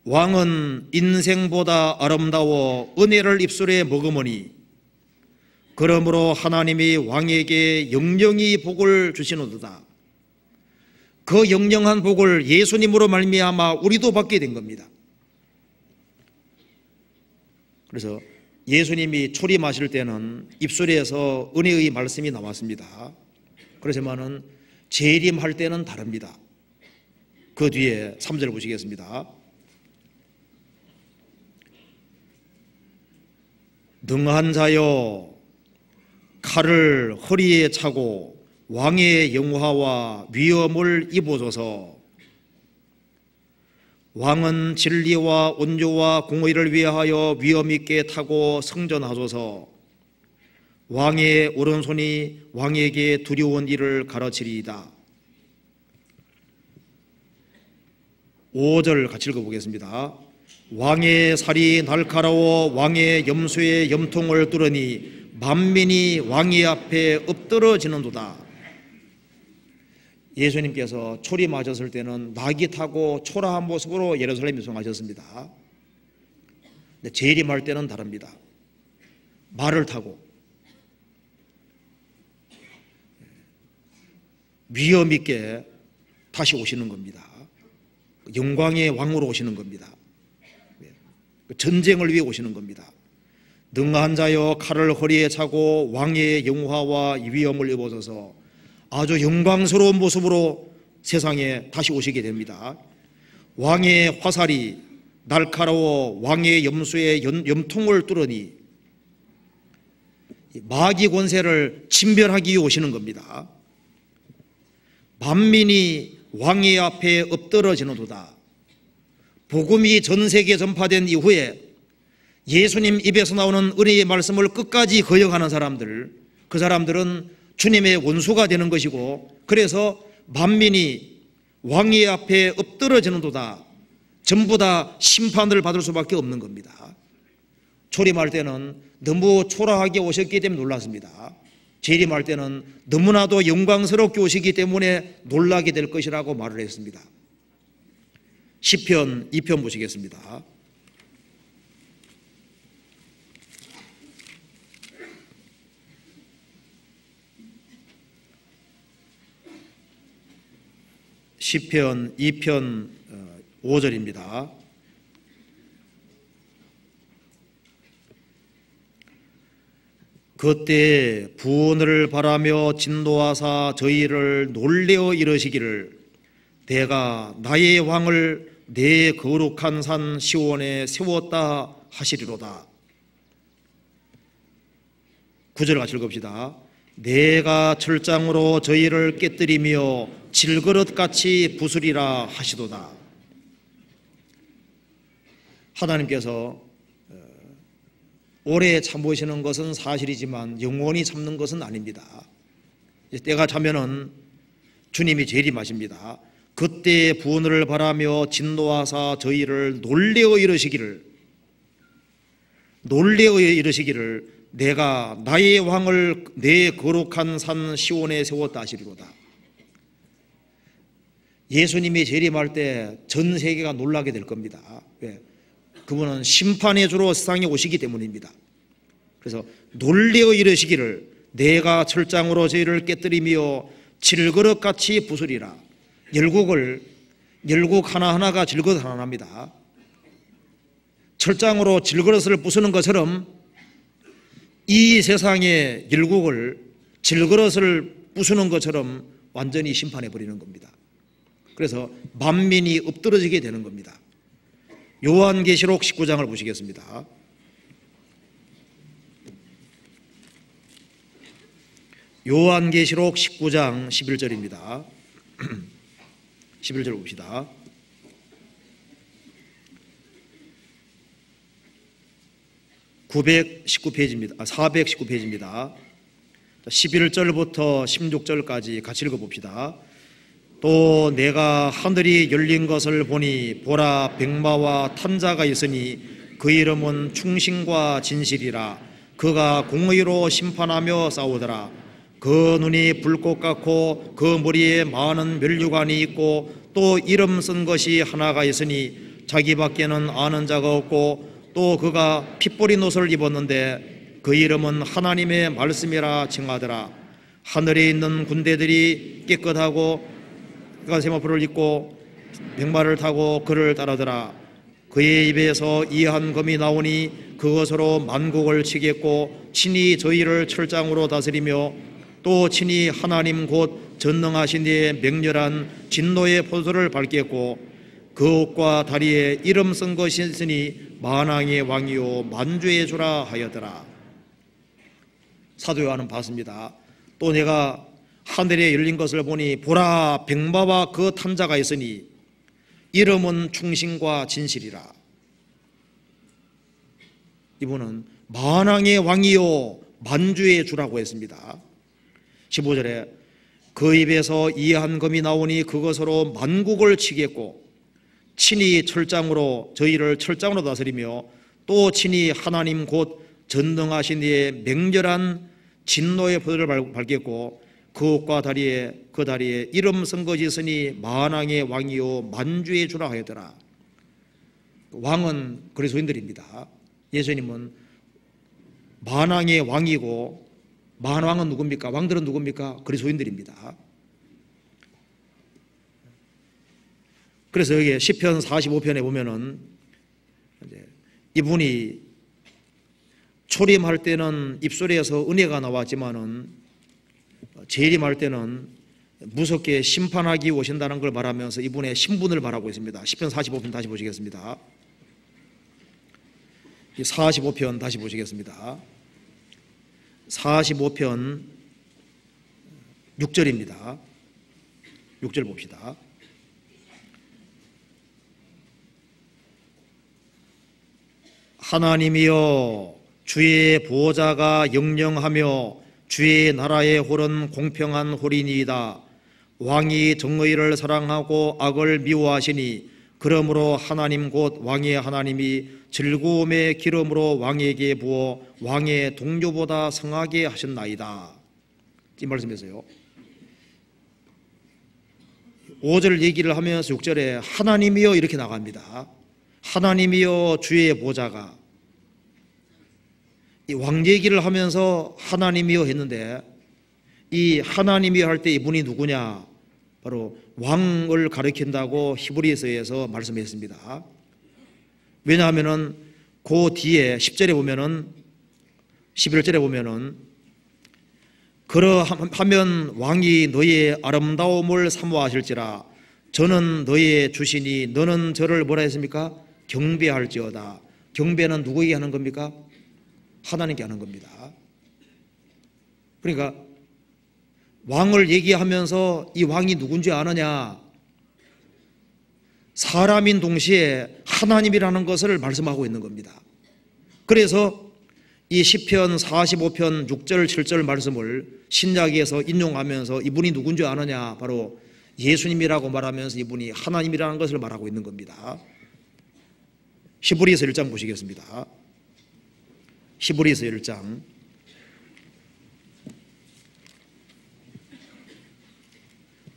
Speaker 1: 왕은 인생보다 아름다워 은혜를 입술에 머금으니 그러므로 하나님이 왕에게 영영이 복을 주시노도다. 그 영영한 복을 예수님으로 말미암아 우리도 받게 된 겁니다. 그래서 예수님이 초림하실 때는 입술에서 은혜의 말씀이 나왔습니다. 그렇지만은 재림할 때는 다릅니다. 그 뒤에 3절 보시겠습니다. 능한 자여 칼을 허리에 차고 왕의 영화와 위엄을 입어줘서 왕은 진리와 온조와 공의를 위하여 위엄 있게 타고 승전하소서. 왕의 오른손이 왕에게 두려운 일을 가르치리이다. 5절 같이 읽어보겠습니다. 왕의 살이 날카로워 왕의 염소의 염통을 뚫으니 만민이 왕의 앞에 엎드러지는도다. 예수님께서 초림하셨을 때는 낙이 타고 초라한 모습으로 예루살렘에 입성하셨습니다. 근데 재림할 때는 다릅니다. 말을 타고 위엄 있게 다시 오시는 겁니다. 영광의 왕으로 오시는 겁니다. 전쟁을 위해 오시는 겁니다. 능한 자여 칼을 허리에 차고 왕의 영화와 위엄을 입어서 아주 영광스러운 모습으로 세상에 다시 오시게 됩니다. 왕의 화살이 날카로워 왕의 염소의 염통을 뚫으니 마귀 권세를 진멸하기 위해 오시는 겁니다. 만민이 왕의 앞에 엎드러지는도다. 복음이 전 세계에 전파된 이후에 예수님 입에서 나오는 은혜의 말씀을 끝까지 거역하는 사람들, 그 사람들은 주님의 원수가 되는 것이고, 그래서 만민이 왕의 앞에 엎드러지는도다. 전부 다 심판을 받을 수밖에 없는 겁니다. 초림할 때는 너무 초라하게 오셨기 때문에 놀랐습니다. 재림할 때는 너무나도 영광스럽게 오시기 때문에 놀라게 될 것이라고 말을 했습니다. 시편 2편 보시겠습니다. 시편 2편 5절입니다. 그때 부원을 바라며 진노하사 저희를 놀래어 이르시기를 내가 나의 왕을 내 거룩한 산 시온에 세웠다 하시리로다. 9절 같이 읽읍시다. 내가 철장으로 저희를 깨뜨리며 질그릇같이 부수리라 하시도다. 하나님께서 오래 참으시는 것은 사실이지만 영원히 참는 것은 아닙니다. 때가 차면은 주님이 재림하십니다. 그때 부원을 바라며 진노하사 저희를 놀래어 이르시기를 내가 나의 왕을 내 거룩한 산 시온에 세웠다 하시리로다. 예수님이 재림할 때 전 세계가 놀라게 될 겁니다. 왜? 그분은 심판의 주로 세상에 오시기 때문입니다. 그래서 놀래어 이르시기를 내가 철장으로 저희를 깨뜨리며 질그릇같이 부수리라. 열국 하나하나가 질그릇 하나입니다. 철장으로 질그릇을 부수는 것처럼 이 세상의 열국을 질그릇을 부수는 것처럼 완전히 심판해버리는 겁니다. 그래서 만민이 엎드러지게 되는 겁니다. 요한계시록 19장을 보시겠습니다. 요한계시록 19장 11절입니다. 11절 봅시다. (919페이지입니다) 419페이지입니다. 11절부터 16절까지 같이 읽어봅시다. 또 내가 하늘이 열린 것을 보니 보라 백마와 탄 자가 있으니 그 이름은 충신과 진실이라. 그가 공의로 심판하며 싸우더라. 그 눈이 불꽃 같고 그 머리에 많은 면류관이 있고 또 이름 쓴 것이 하나가 있으니 자기밖에는 아는 자가 없고 또 그가 피 뿌린 옷을 입었는데 그 이름은 하나님의 말씀이라 칭하더라. 하늘에 있는 군대들이 깨끗하고 세마포를 입고 백마를 타고 그를 따르더라. 그의 입에서 이한 검이 나오니 그것으로 만국을 치겠고 친히 저희를 철장으로 다스리며 또 친히 하나님 곧 전능하신 이의 맹렬한 진노의 포도를 밟겠고 그 옷과 다리에 이름 쓴 것이 있으니 만왕의 왕이요 만주의 주라 하였더라. 사도 요한은 봤습니다. 또 내가 하늘에 열린 것을 보니 보라 백마와 그 탄 자가 있으니 이름은 충신과 진실이라. 이분은 만왕의 왕이요 만주의 주라고 했습니다. 15절에 그 입에서 이한 검이 나오니 그것으로 만국을 치겠고 친히 철장으로 저희를 철장으로 다스리며 또 친히 하나님 곧 전능하신 이의 맹렬한 진노의 포도를 밟겠고 그 옷과 그 다리에 이름 쓴 것이 있으니 만왕의 왕이요 만주의 주라 하였더라. 왕은 그리스도인들입니다. 예수님은 만왕의 왕이고 만왕은 누굽니까? 왕들은 누굽니까? 그리스도인들입니다. 그래서 여기 시편 45편에 보면은 이분이 초림할 때는 입술에서 은혜가 나왔지만은 재림할 때는 무섭게 심판하기 오신다는 걸 말하면서 이분의 신분을 말하고 있습니다. 시편 45편 다시 보시겠습니다. 45편 다시 보시겠습니다. 45편 6절입니다. 6절 봅시다. 하나님이여 주의 보호자가 영영하며 주의 나라의 홀은 공평한 홀이니이다. 왕이 정의를 사랑하고 악을 미워하시니 그러므로 하나님 곧 왕의 하나님이 즐거움의 기름으로 왕에게 부어 왕의 동료보다 성하게 하셨나이다. 이 말씀이세요. 5절 얘기를 하면서 6절에 하나님이여 이렇게 나갑니다. 하나님이여 주의 보호자가, 이 왕 얘기를 하면서 하나님이여 했는데 이 하나님이여 할 때 이분이 누구냐? 바로 왕을 가리킨다고 히브리서에서 말씀했습니다. 왜냐하면은 그 뒤에 10절에 보면은 11절에 보면은 그러하면 왕이 너의 아름다움을 사모하실지라 저는 너의 주시니 너는 저를 뭐라 했습니까? 경배할지어다. 경배는 누구에게 하는 겁니까? 하나님께 하는 겁니다. 그러니까 왕을 얘기하면서 이 왕이 누군지 아느냐? 사람인 동시에 하나님이라는 것을 말씀하고 있는 겁니다. 그래서 이 시편 45편 6절 7절 말씀을 신약에서 인용하면서 이분이 누군지 아느냐? 바로 예수님이라고 말하면서 이분이 하나님이라는 것을 말하고 있는 겁니다. 히브리서 1장 보시겠습니다. 히브리서 1장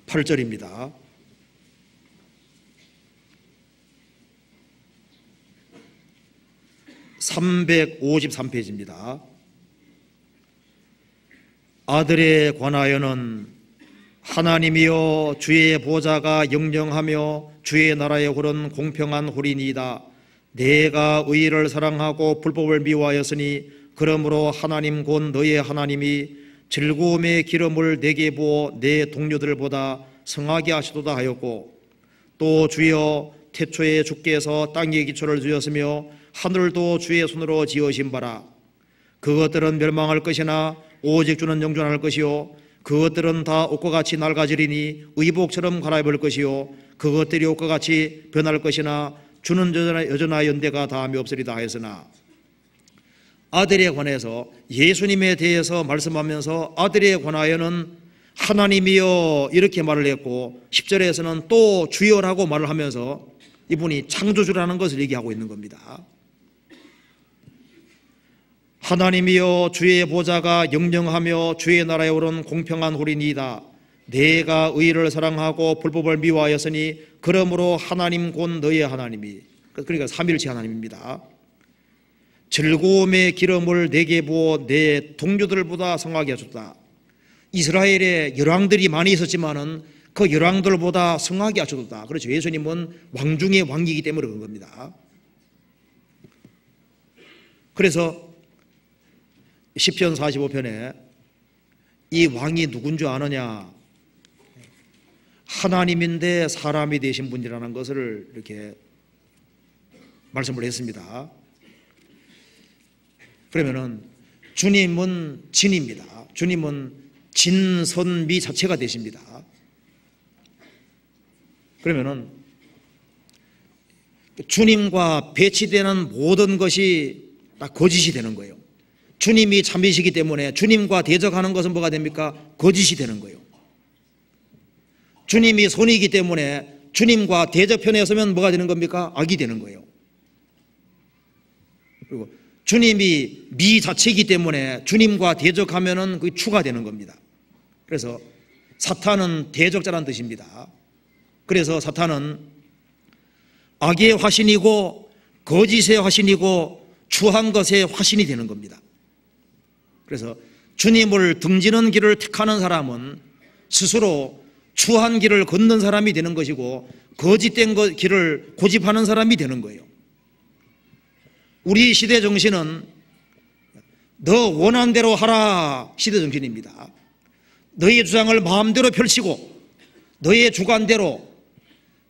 Speaker 1: 8절입니다. (353페이지입니다) 아들에 관하여는 하나님이여 주의 보좌가 영영하며 주의 나라의 홀은 공평한 홀이니이다. 내가 의를 사랑하고 불법을 미워하였으니 그러므로 하나님 곧 너의 하나님이 즐거움의 기름을 내게 부어 내 동료들보다 성하게 하시도다 하였고 또 주여 태초에 주께서 땅에 기초를 두셨으며 하늘도 주의 손으로 지으신 바라. 그것들은 멸망할 것이나 오직 주는 영존할 것이요 그것들은 다 옷과 같이 낡아지리니 의복처럼 갈아입을 것이요 그것들이 옷과 같이 변할 것이나 주는 여전하 연대가 다함이 없으리다 하였으나. 아들에 관해서 예수님에 대해서 말씀하면서 아들에 관하여는 하나님이여 이렇게 말을 했고 10절에서는 또 주여라고 말을 하면서 이분이 창조주라는 것을 얘기하고 있는 겁니다. 하나님이여 주의 보좌가 영영하며 주의 나라에 오른 공평한 홀이니이다. 내가 의를 사랑하고 불법을 미워하였으니 그러므로 하나님 곧 너의 하나님이 그러니까 삼일체 하나님입니다. 즐거움의 기름을 내게 부어 내 동료들보다 성하게 하셨다. 이스라엘에 열왕들이 많이 있었지만은 그 열왕들보다 성하게 하셨다. 그렇죠. 예수님은 왕 중의 왕이기 때문에 그런 겁니다. 그래서 시편 45편에 이 왕이 누군 줄 아느냐? 하나님인데 사람이 되신 분이라는 것을 이렇게 말씀을 했습니다. 그러면은 주님은 진입니다. 주님은 진선미 자체가 되십니다. 그러면은 주님과 배치되는 모든 것이 다 거짓이 되는 거예요. 주님이 참이시기 때문에 주님과 대적하는 것은 뭐가 됩니까? 거짓이 되는 거예요. 주님이 선이기 때문에 주님과 대적편에 서면 뭐가 되는 겁니까? 악이 되는 거예요. 그리고 주님이 미 자체이기 때문에 주님과 대적하면은 그게 추가 되는 겁니다. 그래서 사탄은 대적자라는 뜻입니다. 그래서 사탄은 악의 화신이고 거짓의 화신이고 추한 것의 화신이 되는 겁니다. 그래서 주님을 등지는 길을 택하는 사람은 스스로 추한 길을 걷는 사람이 되는 것이고 거짓된 길을 고집하는 사람이 되는 거예요. 우리 시대 정신은 너 원하는 대로 하라 시대 정신입니다. 너의 주장을 마음대로 펼치고 너의 주관대로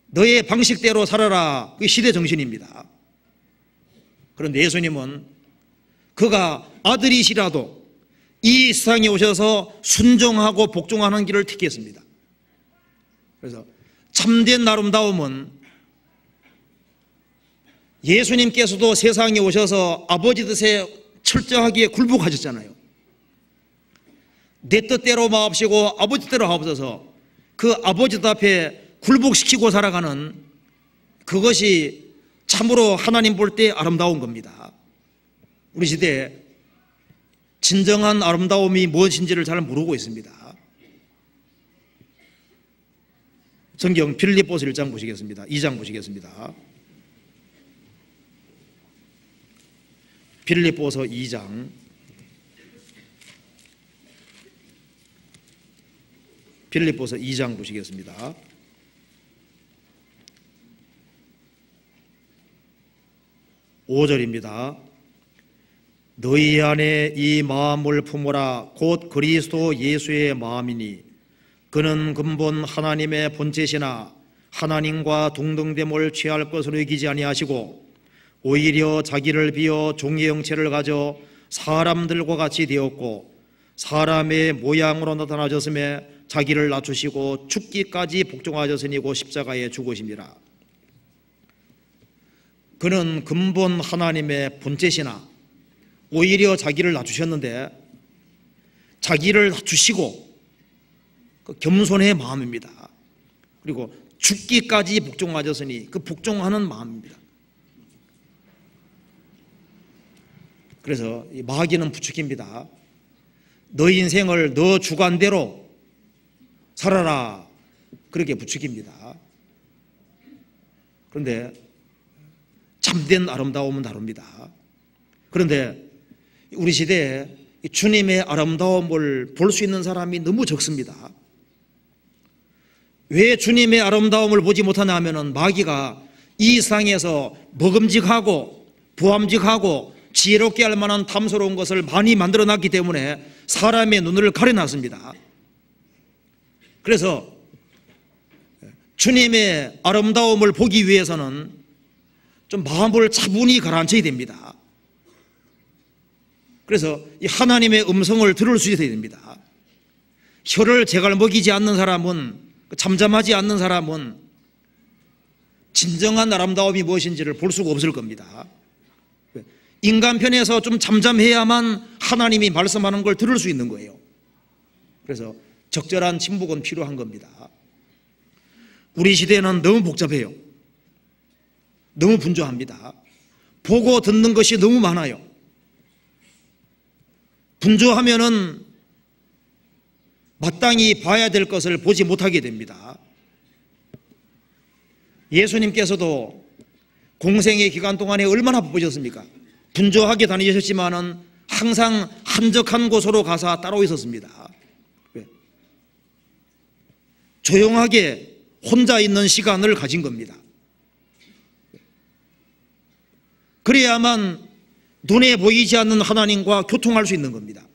Speaker 1: 너의 방식대로 살아라. 그게 시대 정신입니다. 그런데 예수님은 그가 아들이시라도 이 세상에 오셔서 순종하고 복종하는 길을 택했습니다. 그래서 참된 아름다움은 예수님께서도 세상에 오셔서 아버지 뜻에 철저하게 굴복하셨잖아요. 내 뜻대로 마옵시고 아버지 뜻대로 하옵소서. 그 아버지 뜻 앞에 굴복시키고 살아가는 그것이 참으로 하나님 볼 때 아름다운 겁니다. 우리 시대에 진정한 아름다움이 무엇인지를 잘 모르고 있습니다. 성경 빌립보서 1장 보시겠습니다. 2장 보시겠습니다. 빌립보서 2장 2장 보시겠습니다. 5절입니다. 너희 안에 이 마음을 품으라. 곧 그리스도 예수의 마음이니 그는 근본 하나님의 본체시나 하나님과 동등됨을 취할 것으로 여기지 아니하시고 오히려 자기를 비어 종의 형체를 가져 사람들과 같이 되었고 사람의 모양으로 나타나셨음에 자기를 낮추시고 죽기까지 복종하셨으니고 십자가에 죽으심이라. 그는 근본 하나님의 본체시나 오히려 자기를 낮추셨는데 자기를 낮추시고 그 겸손의 마음입니다. 그리고 죽기까지 복종하셨으니 그 복종하는 마음입니다. 그래서 이 마귀는 부추깁니다. 너 인생을 너 주관대로 살아라 그렇게 부추깁니다. 그런데 참된 아름다움은 다릅니다. 그런데 우리 시대에 주님의 아름다움을 볼 수 있는 사람이 너무 적습니다. 왜 주님의 아름다움을 보지 못하냐 하면은 마귀가 이 세상에서 먹음직하고 부함직하고 지혜롭게 할 만한 탐스러운 것을 많이 만들어 놨기 때문에 사람의 눈을 가려놨습니다. 그래서 주님의 아름다움을 보기 위해서는 좀 마음을 차분히 가라앉혀야 됩니다. 그래서 이 하나님의 음성을 들을 수 있어야 됩니다. 혀를 제갈 먹이지 않는 사람은, 잠잠하지 않는 사람은 진정한 아름다움이 무엇인지를 볼 수가 없을 겁니다. 인간 편에서 좀 잠잠해야만 하나님이 말씀하는 걸 들을 수 있는 거예요. 그래서 적절한 침묵은 필요한 겁니다. 우리 시대는 너무 복잡해요. 너무 분주합니다. 보고 듣는 것이 너무 많아요. 분주하면은 마땅히 봐야 될 것을 보지 못하게 됩니다. 예수님께서도 공생의 기간 동안에 얼마나 바쁘셨습니까? 분주하게 다니셨지만은 항상 한적한 곳으로 가서 따로 있었습니다. 왜? 조용하게 혼자 있는 시간을 가진 겁니다. 그래야만 눈에 보이지 않는 하나님과 교통할 수 있는 겁니다.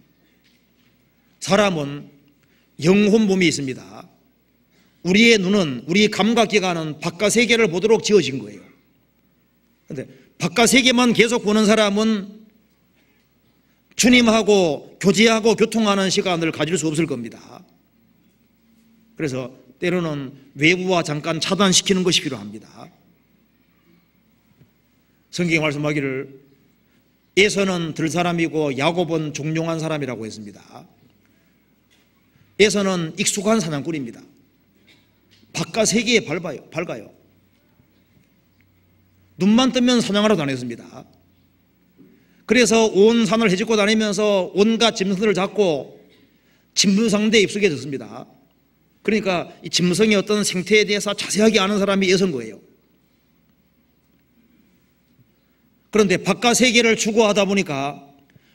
Speaker 1: 사람은 영혼 몸이 있습니다. 우리의 눈은, 우리 감각기관은 바깥 세계를 보도록 지어진 거예요. 그런데 바깥 세계만 계속 보는 사람은 주님하고 교제하고 교통하는 시간을 가질 수 없을 겁니다. 그래서 때로는 외부와 잠깐 차단시키는 것이 필요합니다. 성경에 말씀하기를 에서는 들 사람이고 야곱은 종용한 사람이라고 했습니다. 에서는 익숙한 사냥꾼입니다. 바깥 세계에 밝아요. 눈만 뜨면 사냥하러 다녔습니다. 그래서 온 산을 헤집고 다니면서 온갖 짐승들을 잡고 짐승상대에 익숙해졌습니다. 그러니까 이 짐승의 어떤 생태에 대해서 자세하게 아는 사람이 에서인 거예요. 그런데 바깥 세계를 추구하다 보니까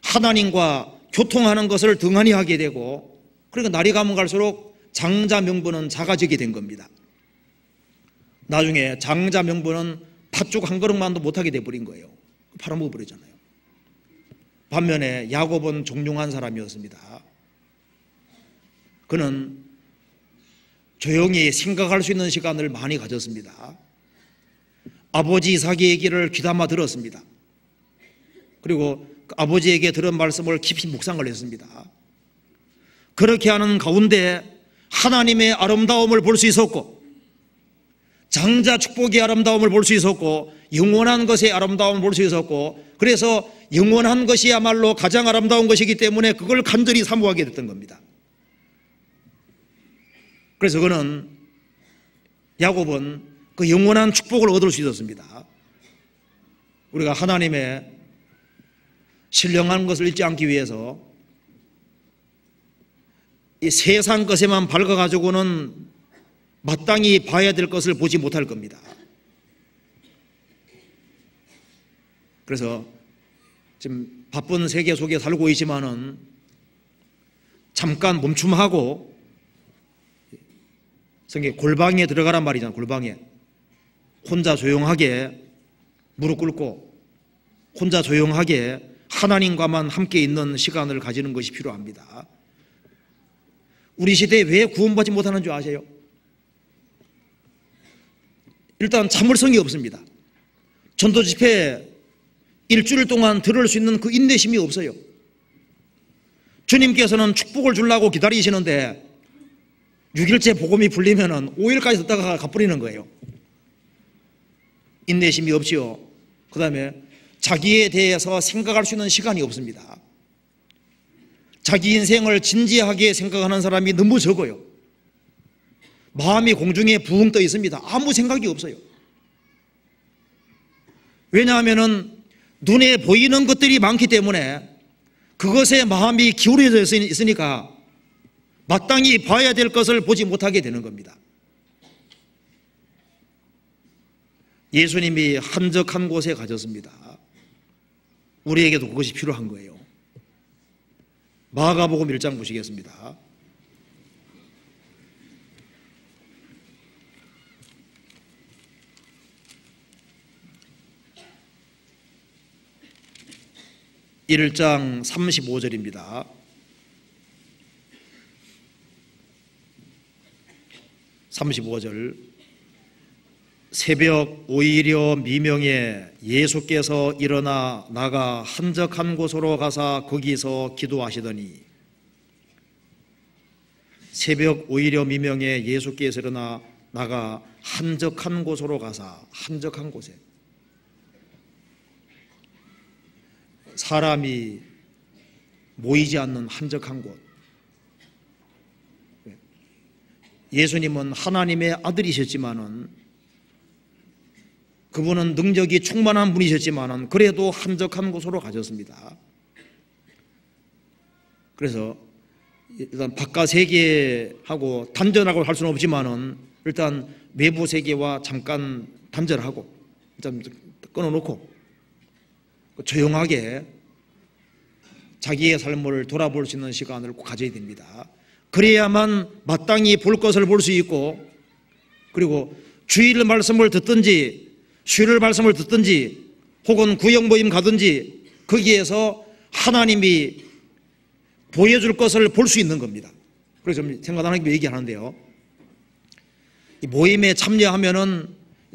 Speaker 1: 하나님과 교통하는 것을 등한히 하게 되고, 그러니까 날이 가면 갈수록 장자 명분은 작아지게 된 겁니다. 나중에 장자 명분은 팥죽 한 그릇만도 못하게 돼버린 거예요. 팔아먹어버리잖아요. 반면에 야곱은 종용한 사람이었습니다. 그는 조용히 생각할 수 있는 시간을 많이 가졌습니다. 아버지 이삭의 얘기를 귀담아 들었습니다. 그리고 그 아버지에게 들은 말씀을 깊이 묵상을 했습니다. 그렇게 하는 가운데 하나님의 아름다움을 볼 수 있었고, 장자 축복의 아름다움을 볼 수 있었고, 영원한 것의 아름다움을 볼 수 있었고, 그래서 영원한 것이야말로 가장 아름다운 것이기 때문에 그걸 간절히 사모하게 됐던 겁니다. 그래서 그는, 야곱은 그 영원한 축복을 얻을 수 있었습니다. 우리가 하나님의 신령한 것을 잊지 않기 위해서 이 세상 것에만 밝아가지고는 마땅히 봐야 될 것을 보지 못할 겁니다. 그래서 지금 바쁜 세계 속에 살고 있지만은 잠깐 멈춤하고 성경 골방에 들어가란 말이잖아요. 골방에 혼자 조용하게 무릎 꿇고 혼자 조용하게 하나님과만 함께 있는 시간을 가지는 것이 필요합니다. 우리 시대에 왜 구원받지 못하는 줄 아세요? 일단 참을성이 없습니다. 전도 집회 일주일 동안 들을 수 있는 그 인내심이 없어요. 주님께서는 축복을 주려고 기다리시는데 6일째 복음이 풀리면 5일까지 듣다가 가버리는 거예요. 인내심이 없지요. 그 다음에 자기에 대해서 생각할 수 있는 시간이 없습니다. 자기 인생을 진지하게 생각하는 사람이 너무 적어요. 마음이 공중에 붕 떠 있습니다. 아무 생각이 없어요. 왜냐하면 눈에 보이는 것들이 많기 때문에 그것에 마음이 기울어져 있으니까 마땅히 봐야 될 것을 보지 못하게 되는 겁니다. 예수님이 한적한 곳에 가셨습니다. 우리에게도 그것이 필요한 거예요. 마가복음 1장 보시겠습니다. (1장) 35절입니다. (35절) 새벽 오히려 미명에 예수께서 일어나 나가 한적한 곳으로 가사 거기서 기도하시더니, 새벽 오히려 미명에 예수께서 일어나 나가 한적한 곳으로 가사, 한적한 곳에 사람이 모이지 않는 한적한 곳. 예수님은 하나님의 아들이셨지만은, 그분은 능력이 충만한 분이셨지만은 그래도 한적한 곳으로 가셨습니다. 그래서 일단 바깥 세계하고 단절하고 할 수는 없지만은 일단 외부 세계와 잠깐 단절하고 일단 끊어놓고 조용하게 자기의 삶을 돌아볼 수 있는 시간을 꼭 가져야 됩니다. 그래야만 마땅히 볼 것을 볼 수 있고, 그리고 주일 말씀을 듣든지 수요일 말씀을 듣든지 혹은 구역 모임 가든지 거기에서 하나님이 보여줄 것을 볼 수 있는 겁니다. 그래서 좀 생각 안 하게 얘기하는데요, 이 모임에 참여하면은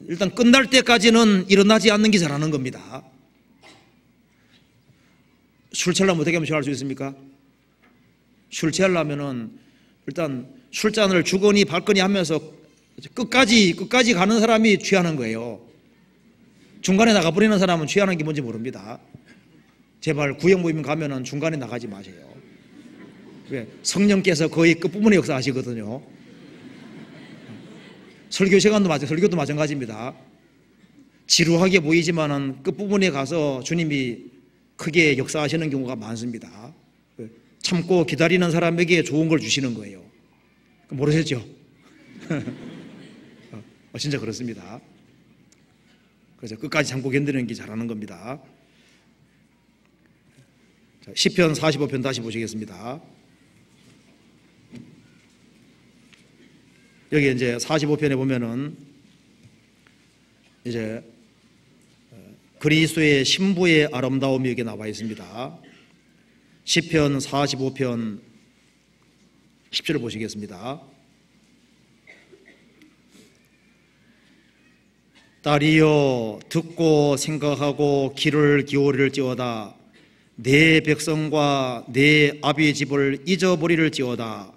Speaker 1: 일단 끝날 때까지는 일어나지 않는 게 잘하는 겁니다. 술 취하려면 어떻게 하면 취할 수 있습니까? 술 취하려면은 일단 술잔을 주거니 밟거니 하면서 끝까지 가는 사람이 취하는 거예요. 중간에 나가버리는 사람은 취하는 게 뭔지 모릅니다. 제발 구역 모임 가면은 중간에 나가지 마세요. 왜? 성령께서 거의 끝부분에 역사하시거든요. 설교 시간도 설교도 마찬가지입니다. 지루하게 보이지만은 끝부분에 가서 주님이 크게 역사하시는 경우가 많습니다. 참고 기다리는 사람에게 좋은 걸 주시는 거예요. 모르셨죠? 진짜 그렇습니다. 그래서 끝까지 참고 견디는 게 잘하는 겁니다. 자, 시편 45편 다시 보시겠습니다. 여기 이제 45편에 보면은 이제 그리스도의 신부의 아름다움이 여기 나와 있습니다. 시편 45편 10절을 보시겠습니다. 딸이여 듣고 생각하고 귀를 기울일지어다. 내 백성과 내 아비의 집을 잊어버릴지어다.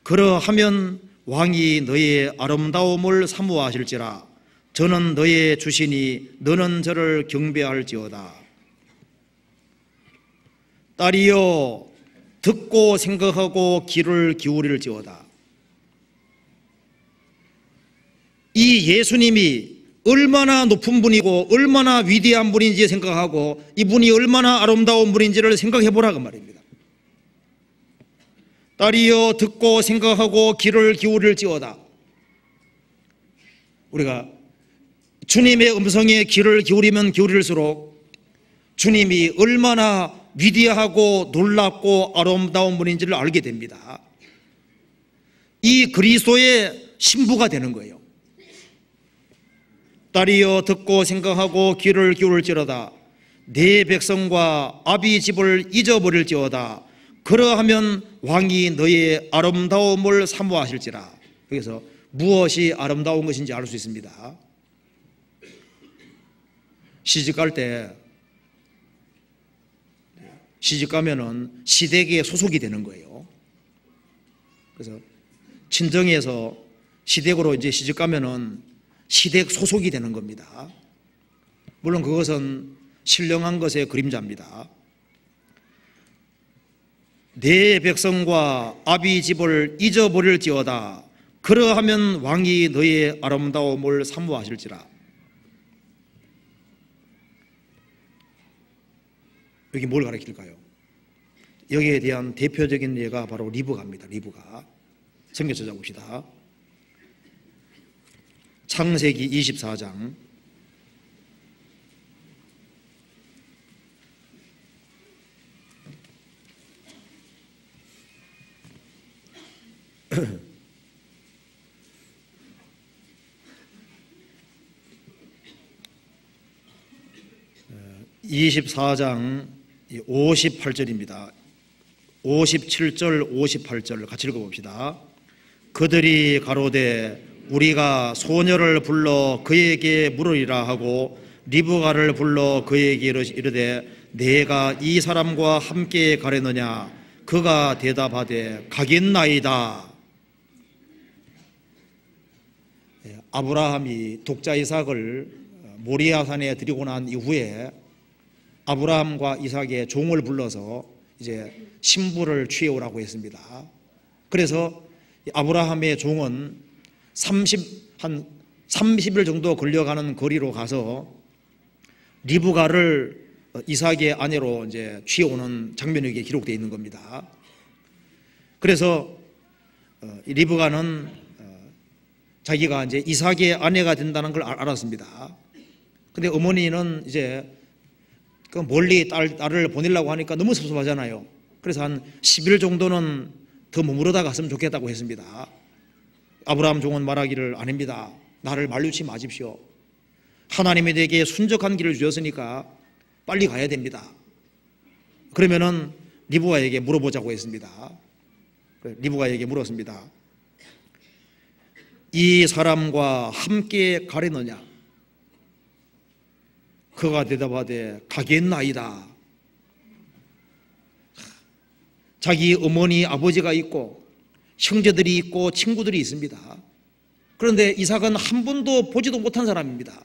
Speaker 1: 그러하면 왕이 너의 아름다움을 사모하실지라. 저는 너의 주시니 너는 저를 경배할지어다. 딸이여 듣고 생각하고 귀를 기울일지어다. 이 예수님이 얼마나 높은 분이고 얼마나 위대한 분인지 생각하고 이분이 얼마나 아름다운 분인지를 생각해 보라고 말입니다. 딸이여 듣고 생각하고 귀를 기울일지어다. 우리가 주님의 음성에 귀를 기울이면 기울일수록 주님이 얼마나 위대하고 놀랍고 아름다운 분인지를 알게 됩니다. 이 그리스도의 신부가 되는 거예요. 딸이여 듣고 생각하고 귀를 기울일지어다. 내 백성과 아비 집을 잊어버릴지어다. 그러하면 왕이 너의 아름다움을 사모하실지라. 여기서 무엇이 아름다운 것인지 알 수 있습니다. 시집갈 때 시집가면은 시댁에 소속이 되는 거예요. 그래서 친정에서 시댁으로 이제 시집가면은 시댁 소속이 되는 겁니다. 물론 그것은 신령한 것의 그림자입니다. 내 백성과 아비 집을 잊어버릴지어다. 그러하면 왕이 너의 아름다움을 사모하실지라. 여기 뭘 가르칠까요? 여기에 대한 대표적인 예가 바로 리브가입니다. 리브가. 성경 찾아봅시다. 창세기 24장 24장 58절입니다. 57절 58절 같이 읽어봅시다. 그들이 가로되 우리가 소녀를 불러 그에게 물으리라 하고 리브가를 불러 그에게 이르되 내가 이 사람과 함께 가려느냐. 그가 대답하되 가겠나이다. 아브라함이 독자 이삭을 모리아산에 데리고 난 이후에 아브라함과 이삭의 종을 불러서 이제 신부를 취해오라고 했습니다. 그래서 아브라함의 종은 한 30일 정도 걸려가는 거리로 가서 리브가를 이삭의 아내로 이제 취해오는 장면이 여기에 기록되어 있는 겁니다. 그래서 리브가는 자기가 이제 이삭의 아내가 된다는 걸 알았습니다. 근데 어머니는 이제 그 멀리 딸을 보내려고 하니까 너무 섭섭하잖아요. 그래서 한 10일 정도는 더 머무르다 갔으면 좋겠다고 했습니다. 아브라함 종은 말하기를 아닙니다. 나를 만류치 마십시오. 하나님이 내게 순적한 길을 주셨으니까 빨리 가야 됩니다. 그러면은 리브가에게 물어보자고 했습니다. 리브가에게 물었습니다. 이 사람과 함께 가려느냐? 그가 대답하되 가겠나이다. 자기 어머니 아버지가 있고 형제들이 있고 친구들이 있습니다. 그런데 이삭은 한 번도 보지도 못한 사람입니다.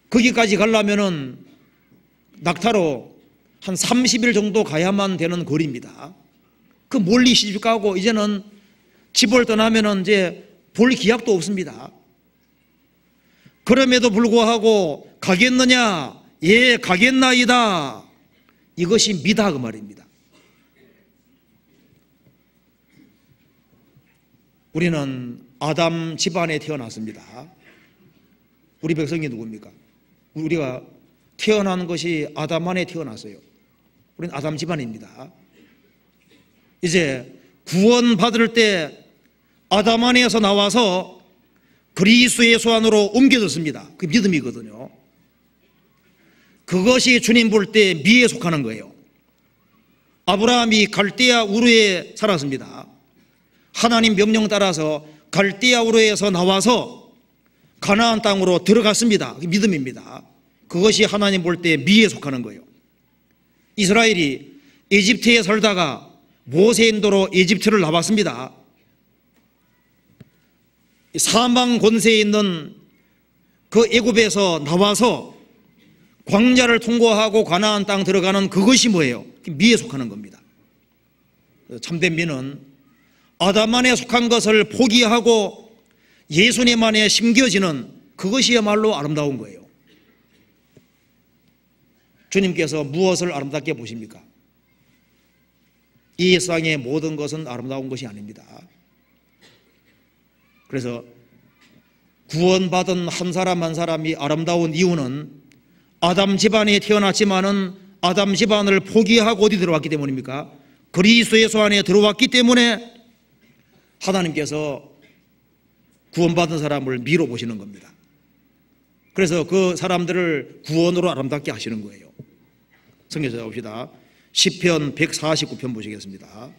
Speaker 1: 거기까지 가려면은 낙타로 한 30일 정도 가야만 되는 거리입니다. 그 멀리 시집 가고 이제는 집을 떠나면은 이제 볼 기약도 없습니다. 그럼에도 불구하고 가겠느냐? 예, 가겠나이다. 이것이 미다 그 말입니다. 우리는 아담 집안에 태어났습니다. 우리 백성이 누굽니까? 우리가 태어난 것이 아담 안에 태어났어요. 우리는 아담 집안입니다. 이제 구원받을 때 아담 안에서 나와서 그리스도 예수 안으로 옮겨졌습니다. 그 믿음이거든요. 그것이 주님 볼 때 미에 속하는 거예요. 아브라함이 갈대아 우르에 살았습니다. 하나님 명령 따라서 갈대아 우르에서 나와서 가나안 땅으로 들어갔습니다. 그게 믿음입니다. 그것이 하나님 볼 때 미에 속하는 거예요. 이스라엘이 이집트에 살다가 모세 인도로 이집트를 나왔습니다. 사망 권세에 있는 그 애굽에서 나와서 광야를 통과하고 가나안 땅 들어가는 그것이 뭐예요? 미에 속하는 겁니다. 참된 미는 아담 안에 속한 것을 포기하고 예수님 안에 심겨지는 그것이야말로 아름다운 거예요. 주님께서 무엇을 아름답게 보십니까? 이 세상의 모든 것은 아름다운 것이 아닙니다. 그래서 구원받은 한 사람 한 사람이 아름다운 이유는 아담 집안에 태어났지만은 아담 집안을 포기하고 어디 들어왔기 때문입니까? 그리스도 예수 안에 들어왔기 때문에 하나님께서 구원받은 사람을 미로 보시는 겁니다. 그래서 그 사람들을 구원으로 아름답게 하시는 거예요. 성경 찾아봅시다. 시편 149편 보시겠습니다.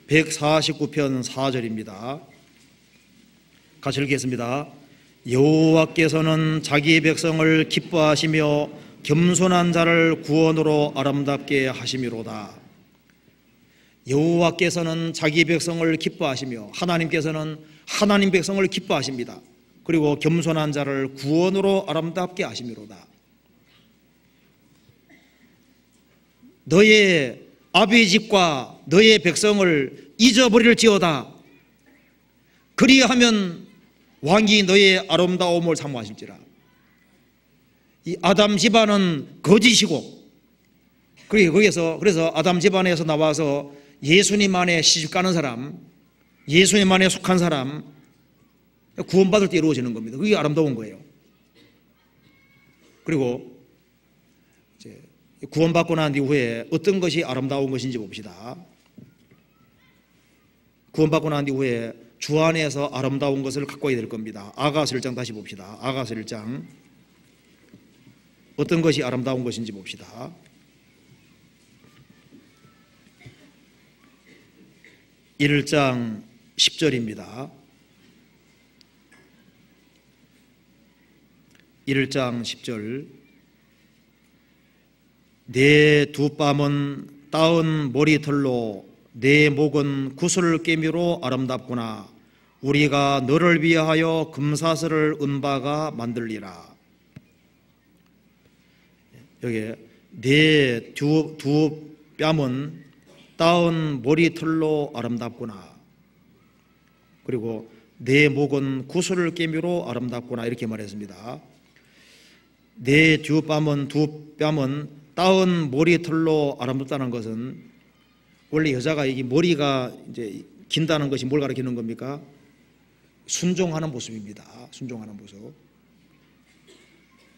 Speaker 1: (149편) 4절입니다. 같이 읽겠습니다. 여호와께서는 자기 백성을 기뻐하시며 겸손한 자를 구원으로 아름답게 하심이로다. 여호와께서는 자기 백성을 기뻐하시며 하나님께서는 하나님 백성을 기뻐하십니다. 그리고 겸손한 자를 구원으로 아름답게 하심이로다. 너의 아비 집과 너의 백성을 잊어버릴지어다. 그리하면 왕이 너의 아름다움을 사모하실지라. 이 아담 집안은 거짓이고, 그래서 아담 집안에서 나와서 예수님 안에 시집가는 사람, 예수님 안에 속한 사람, 구원받을 때 이루어지는 겁니다. 그게 아름다운 거예요. 그리고 이제 구원받고 난 이후에 어떤 것이 아름다운 것인지 봅시다. 구원받고 난 이후에 주 안에서 아름다운 것을 갖고 와야 될 겁니다. 아가서 1장 다시 봅시다. 아가서 1장 어떤 것이 아름다운 것인지 봅시다. (1장) 10절입니다. 1장 10절. 내 두 뺨은 따은 머리털로 내 목은 구슬깨미로 아름답구나. 우리가 너를 위하여 금사슬을 은바가 만들리라. 여기 내 두 뺨은 따은 머리털로 아름답구나. 그리고 내 목은 구슬깨미로 아름답구나. 이렇게 말했습니다. 내 두 뺨은 따은 머리털로 아름답다는 것은 원래 여자가 이게 머리가 이제 긴다는 것이 뭘 가리키는 겁니까? 순종하는 모습입니다. 순종하는 모습.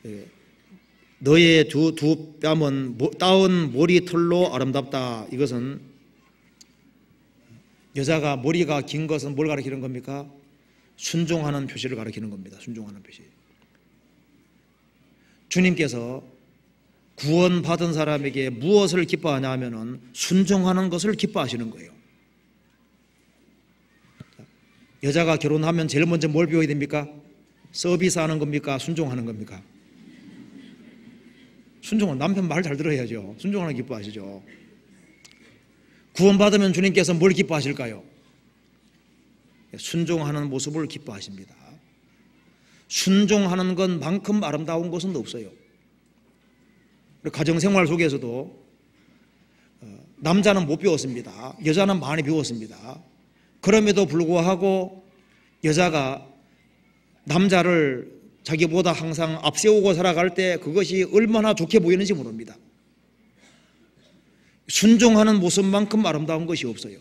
Speaker 1: 예. 너의 두 뺨은 따은 머리털로 아름답다. 이것은 여자가 머리가 긴 것은 뭘 가리키는 겁니까? 순종하는 표시를 가리키는 겁니다. 순종하는 표시. 주님께서 구원받은 사람에게 무엇을 기뻐하냐 하면은 순종하는 것을 기뻐하시는 거예요. 여자가 결혼하면 제일 먼저 뭘 배워야 됩니까? 서비스하는 겁니까? 순종하는 겁니까? 순종은 남편 말 잘 들어야죠. 순종하는 거 기뻐하시죠. 구원받으면 주님께서 뭘 기뻐하실까요? 순종하는 모습을 기뻐하십니다. 순종하는 것만큼 아름다운 것은 없어요. 가정생활 속에서도 남자는 못 배웠습니다. 여자는 많이 배웠습니다. 그럼에도 불구하고 여자가 남자를 자기보다 항상 앞세우고 살아갈 때 그것이 얼마나 좋게 보이는지 모릅니다. 순종하는 모습만큼 아름다운 것이 없어요.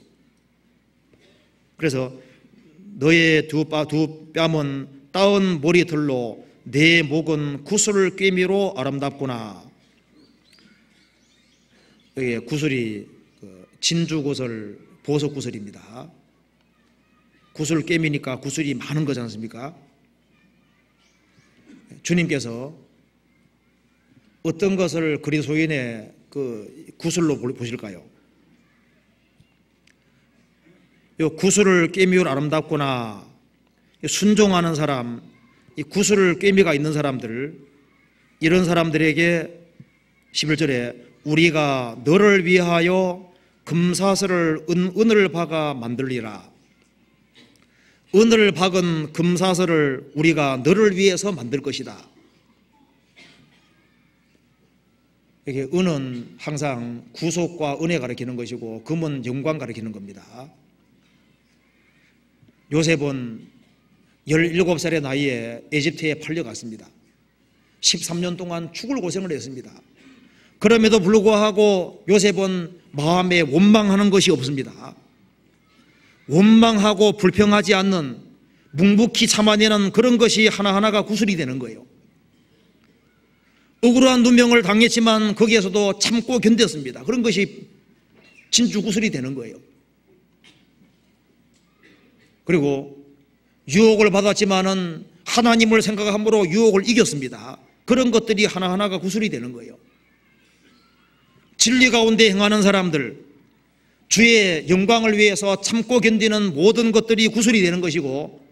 Speaker 1: 그래서 너의 두 뺨은 따은 머리털로 내 목은 구슬 꿰미로 아름답구나. 여기 구슬이 진주구슬, 보석구슬입니다. 구슬 꿰미니까 구슬이 많은 거지 않습니까? 주님께서 어떤 것을 그리스도인의 그 구슬로 보실까요? 이 구슬을 꿰미로 아름답구나. 순종하는 사람, 이 구슬을 꿰미가 있는 사람들, 이런 사람들에게 11절에 우리가 너를 위하여 금사슬을 은을 박아 만들리라. 은을 박은 금사슬을 우리가 너를 위해서 만들 것이다. 이게 은은 항상 구속과 은혜 가리키는 것이고 금은 영광 가리키는 겁니다. 요셉은 17살의 나이에 에집트에 팔려갔습니다. 13년 동안 죽을 고생을 했습니다. 그럼에도 불구하고 요셉은 마음에 원망하는 것이 없습니다. 원망하고 불평하지 않는, 묵묵히 참아내는 그런 것이 하나하나가 구슬이 되는 거예요. 억울한 누명을 당했지만 거기에서도 참고 견뎠습니다. 그런 것이 진주 구슬이 되는 거예요. 그리고 유혹을 받았지만은 하나님을 생각함으로 유혹을 이겼습니다. 그런 것들이 하나하나가 구슬이 되는 거예요. 진리 가운데 행하는 사람들, 주의 영광을 위해서 참고 견디는 모든 것들이 구슬이 되는 것이고,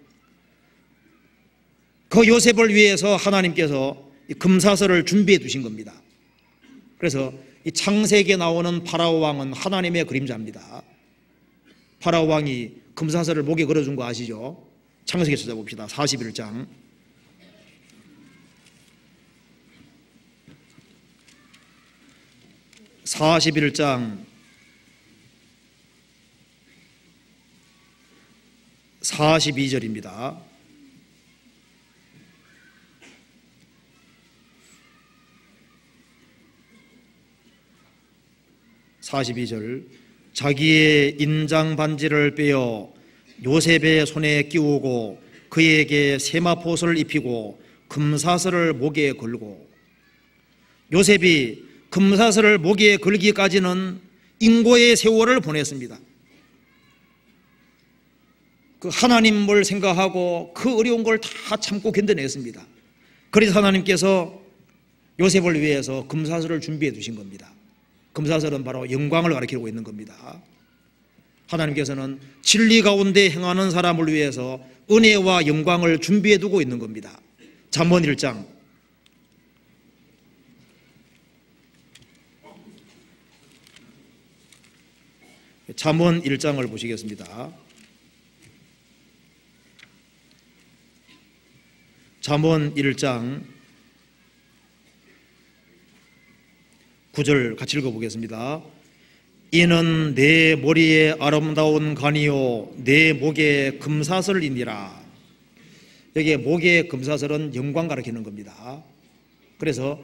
Speaker 1: 그 요셉을 위해서 하나님께서 금사슬을 준비해 두신 겁니다. 그래서 이 창세기에 나오는 파라오 왕은 하나님의 그림자입니다. 파라오 왕이 금사슬을 목에 걸어준 거 아시죠? 창세기 찾아봅시다. 41장. (41장) 42절입니다. (42절) 자기의 인장 반지를 빼어 요셉의 손에 끼우고 그에게 세마포를 입히고 금사슬을 목에 걸고. 요셉이 금사슬을 목에 걸기까지는 인고의 세월을 보냈습니다. 그 하나님을 생각하고 그 어려운 걸 다 참고 견뎌냈습니다. 그래서 하나님께서 요셉을 위해서 금사슬을 준비해 두신 겁니다. 금사슬은 바로 영광을 가리키고 있는 겁니다. 하나님께서는 진리 가운데 행하는 사람을 위해서 은혜와 영광을 준비해 두고 있는 겁니다. 잠언 1장. 잠언 1장을 보시겠습니다. 잠언 1장 9절 같이 읽어보겠습니다. 이는 내 머리에 아름다운 관이요 내 목에 금사슬이니라. 여기에 목에 금사슬은 영광 가리키는 겁니다. 그래서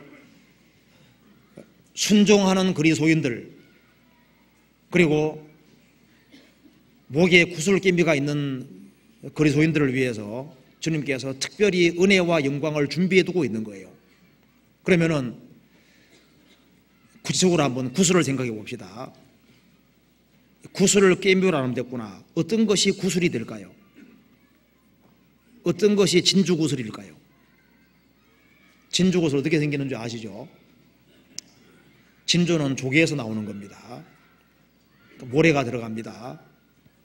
Speaker 1: 순종하는 그리스도인들, 그리고 목에 구슬끼미가 있는 그리스도인들을 위해서 주님께서 특별히 은혜와 영광을 준비해 두고 있는 거예요. 그러면은 구체적으로 한번 구슬을 생각해 봅시다. 구슬을 꿰매라 하면 됐구나. 어떤 것이 구슬이 될까요? 어떤 것이 진주구슬일까요? 진주구슬 어떻게 생기는 줄 아시죠? 진주는 조개에서 나오는 겁니다. 모래가 들어갑니다.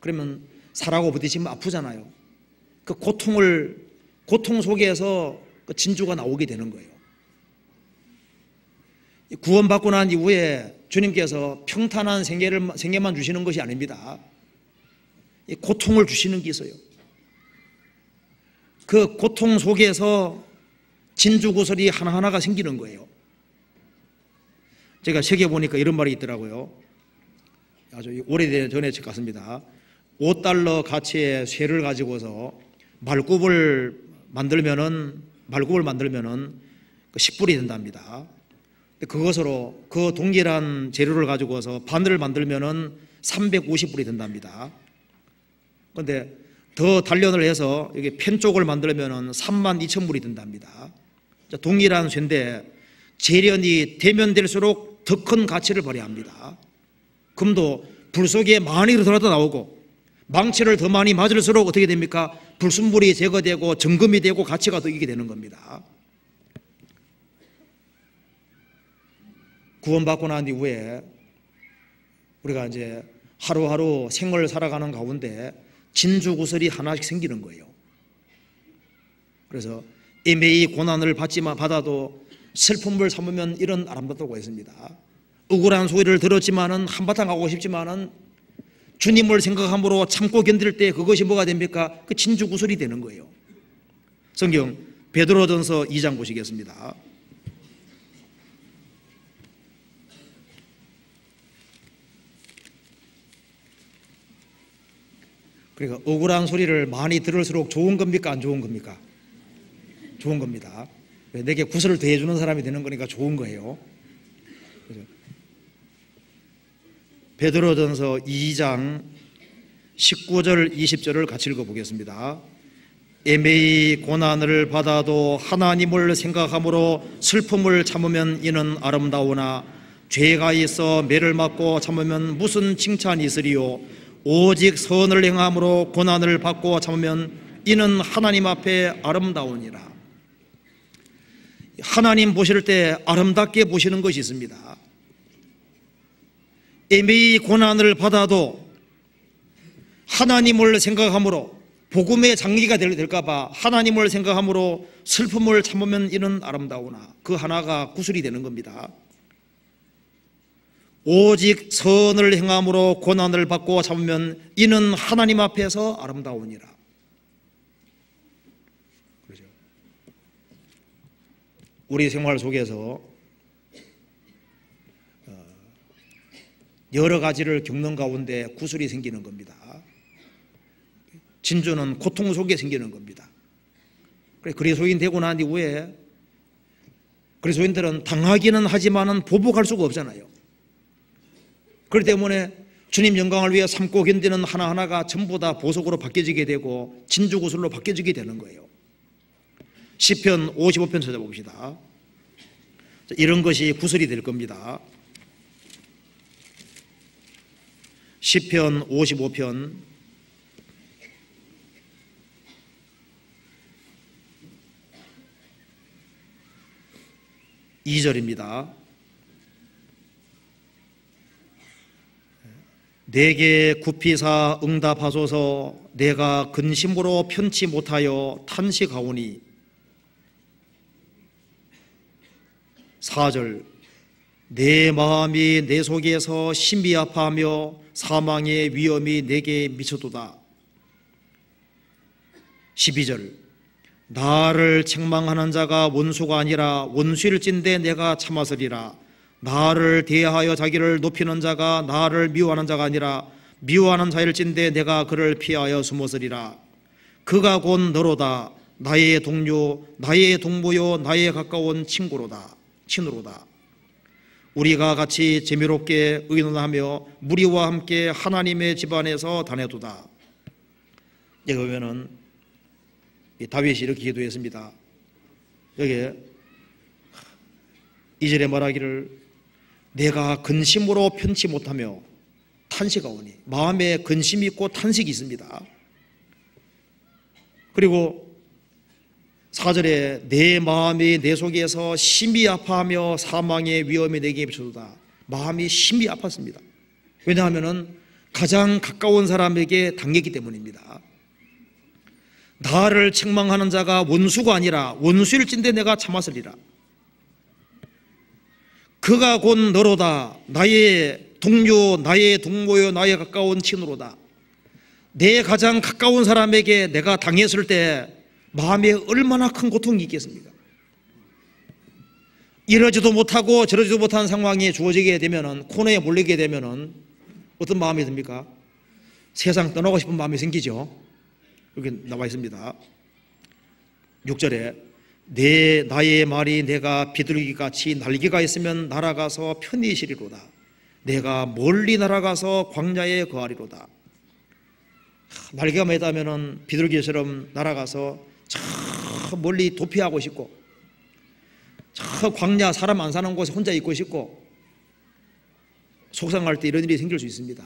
Speaker 1: 그러면 살하고 부딪히면 아프잖아요. 그 고통 속에서 그 진주가 나오게 되는 거예요. 구원받고 난 이후에 주님께서 평탄한 생애만 주시는 것이 아닙니다. 고통을 주시는 게 있어요. 그 고통 속에서 진주구슬이 하나하나가 생기는 거예요. 제가 책에 보니까 이런 말이 있더라고요. 아주 오래전에 책 같습니다. 5달러 가치의 쇠를 가지고서 말굽을 만들면은 10불이 된답니다. 그것으로 그 동일한 재료를 가지고서 바늘을 만들면은 350불이 된답니다. 그런데 더 단련을 해서 여기 펜 쪽을 만들면은 32,000불이 된답니다. 동일한 쇠인데 재련이 되면 될수록 더 큰 가치를 발휘합니다. 금도 불 속에 많이 들어도 나오고 망치를 더 많이 맞을수록 어떻게 됩니까? 불순물이 제거되고 정금이 되고 가치가 더 있게 되는 겁니다. 구원받고 난 이후에 우리가 이제 하루하루 생활을 살아가는 가운데 진주구슬이 하나씩 생기는 거예요. 그래서 애매히 고난을 받아도 슬픔을 참으면 이런 아름답다고 했습니다. 억울한 소리를 들었지만은 한바탕 하고 싶지만은 주님을 생각함으로 참고 견딜 때 그것이 뭐가 됩니까? 그 진주구슬이 되는 거예요. 성경 베드로전서 2장 보시겠습니다. 그러니까 억울한 소리를 많이 들을수록 좋은 겁니까? 안 좋은 겁니까? 좋은 겁니다. 내게 구슬을 더해주는 사람이 되는 거니까 좋은 거예요. 베드로전서 2장 19절 20절을 같이 읽어보겠습니다. 애매히 고난을 받아도 하나님을 생각함으로 슬픔을 참으면 이는 아름다우나 죄가 있어 매를 맞고 참으면 무슨 칭찬이 있으리요. 오직 선을 행함으로 고난을 받고 참으면 이는 하나님 앞에 아름다우니라. 하나님 보실 때 아름답게 보시는 것이 있습니다. 애매히 고난을 받아도 하나님을 생각함으로 복음의 장기가 될까 봐 하나님을 생각함으로 슬픔을 참으면 이는 아름다우나 그 하나가 구슬이 되는 겁니다. 오직 선을 행함으로 고난을 받고 참으면 이는 하나님 앞에서 아름다우니라. 그렇죠? 우리 생활 속에서 여러 가지를 겪는 가운데 구슬이 생기는 겁니다. 진주는 고통 속에 생기는 겁니다. 그리스도인 되고 난 이후에 그리스도인들은 당하기는 하지만은 보복할 수가 없잖아요. 그렇기 때문에 주님 영광을 위해 삼고 견디는 하나하나가 전부 다 보석으로 바뀌어지게 되고 진주구슬로 바뀌어지게 되는 거예요. 시편 55편 찾아봅시다. 이런 것이 구슬이 될 겁니다. 시편 55편 2절입니다. 내게 굽히사 응답하소서. 내가 근심으로 편치 못하여 탄식하오니. 4절 내 마음이 내 속에서 심히 아파하며 사망의 위험이 내게 미쳐도다. 12절 나를 책망하는 자가 원수가 아니라 원수일진데 내가 참았으리라. 나를 대하여 자기를 높이는 자가 나를 미워하는 자가 아니라 미워하는 자일진데 내가 그를 피하여 숨었으리라. 그가 곧 너로다. 나의 동료, 나의 동무요, 나의 가까운 친구로다. 우리가 같이 재미롭게 의논하며 무리와 함께 하나님의 집안에서 다녀도다. 여기 보면은 다윗이 이렇게 기도했습니다. 여기에 2절에 말하기를 내가 근심으로 편치 못하며 탄식하오니, 마음에 근심이 있고 탄식이 있습니다. 그리고 4절에 내 마음이 내 속에서 심히 아파하며 사망의 위험이 내게 비춰도다. 마음이 심히 아팠습니다. 왜냐하면 가장 가까운 사람에게 당했기 때문입니다. 나를 책망하는 자가 원수가 아니라 원수일진데 내가 참았으리라. 그가 곧 너로다. 나의 동료, 나의 동무요, 나의 가까운 친구로다. 내 가장 가까운 사람에게 내가 당했을 때 마음에 얼마나 큰 고통이 있겠습니까? 이러지도 못하고 저러지도 못한 상황이 주어지게 되면은, 코너에 몰리게 되면은 어떤 마음이 듭니까? 세상 떠나고 싶은 마음이 생기죠. 여기 나와 있습니다. 6절에 나의 말이 내가 비둘기같이 날개가 있으면 날아가서 편히 쉬리로다. 내가 멀리 날아가서 광야에 거하리로다. 날개가 매다면은 비둘기처럼 날아가서 저 멀리 도피하고 싶고, 저 광야 사람 안 사는 곳에 혼자 있고 싶고, 속상할 때 이런 일이 생길 수 있습니다.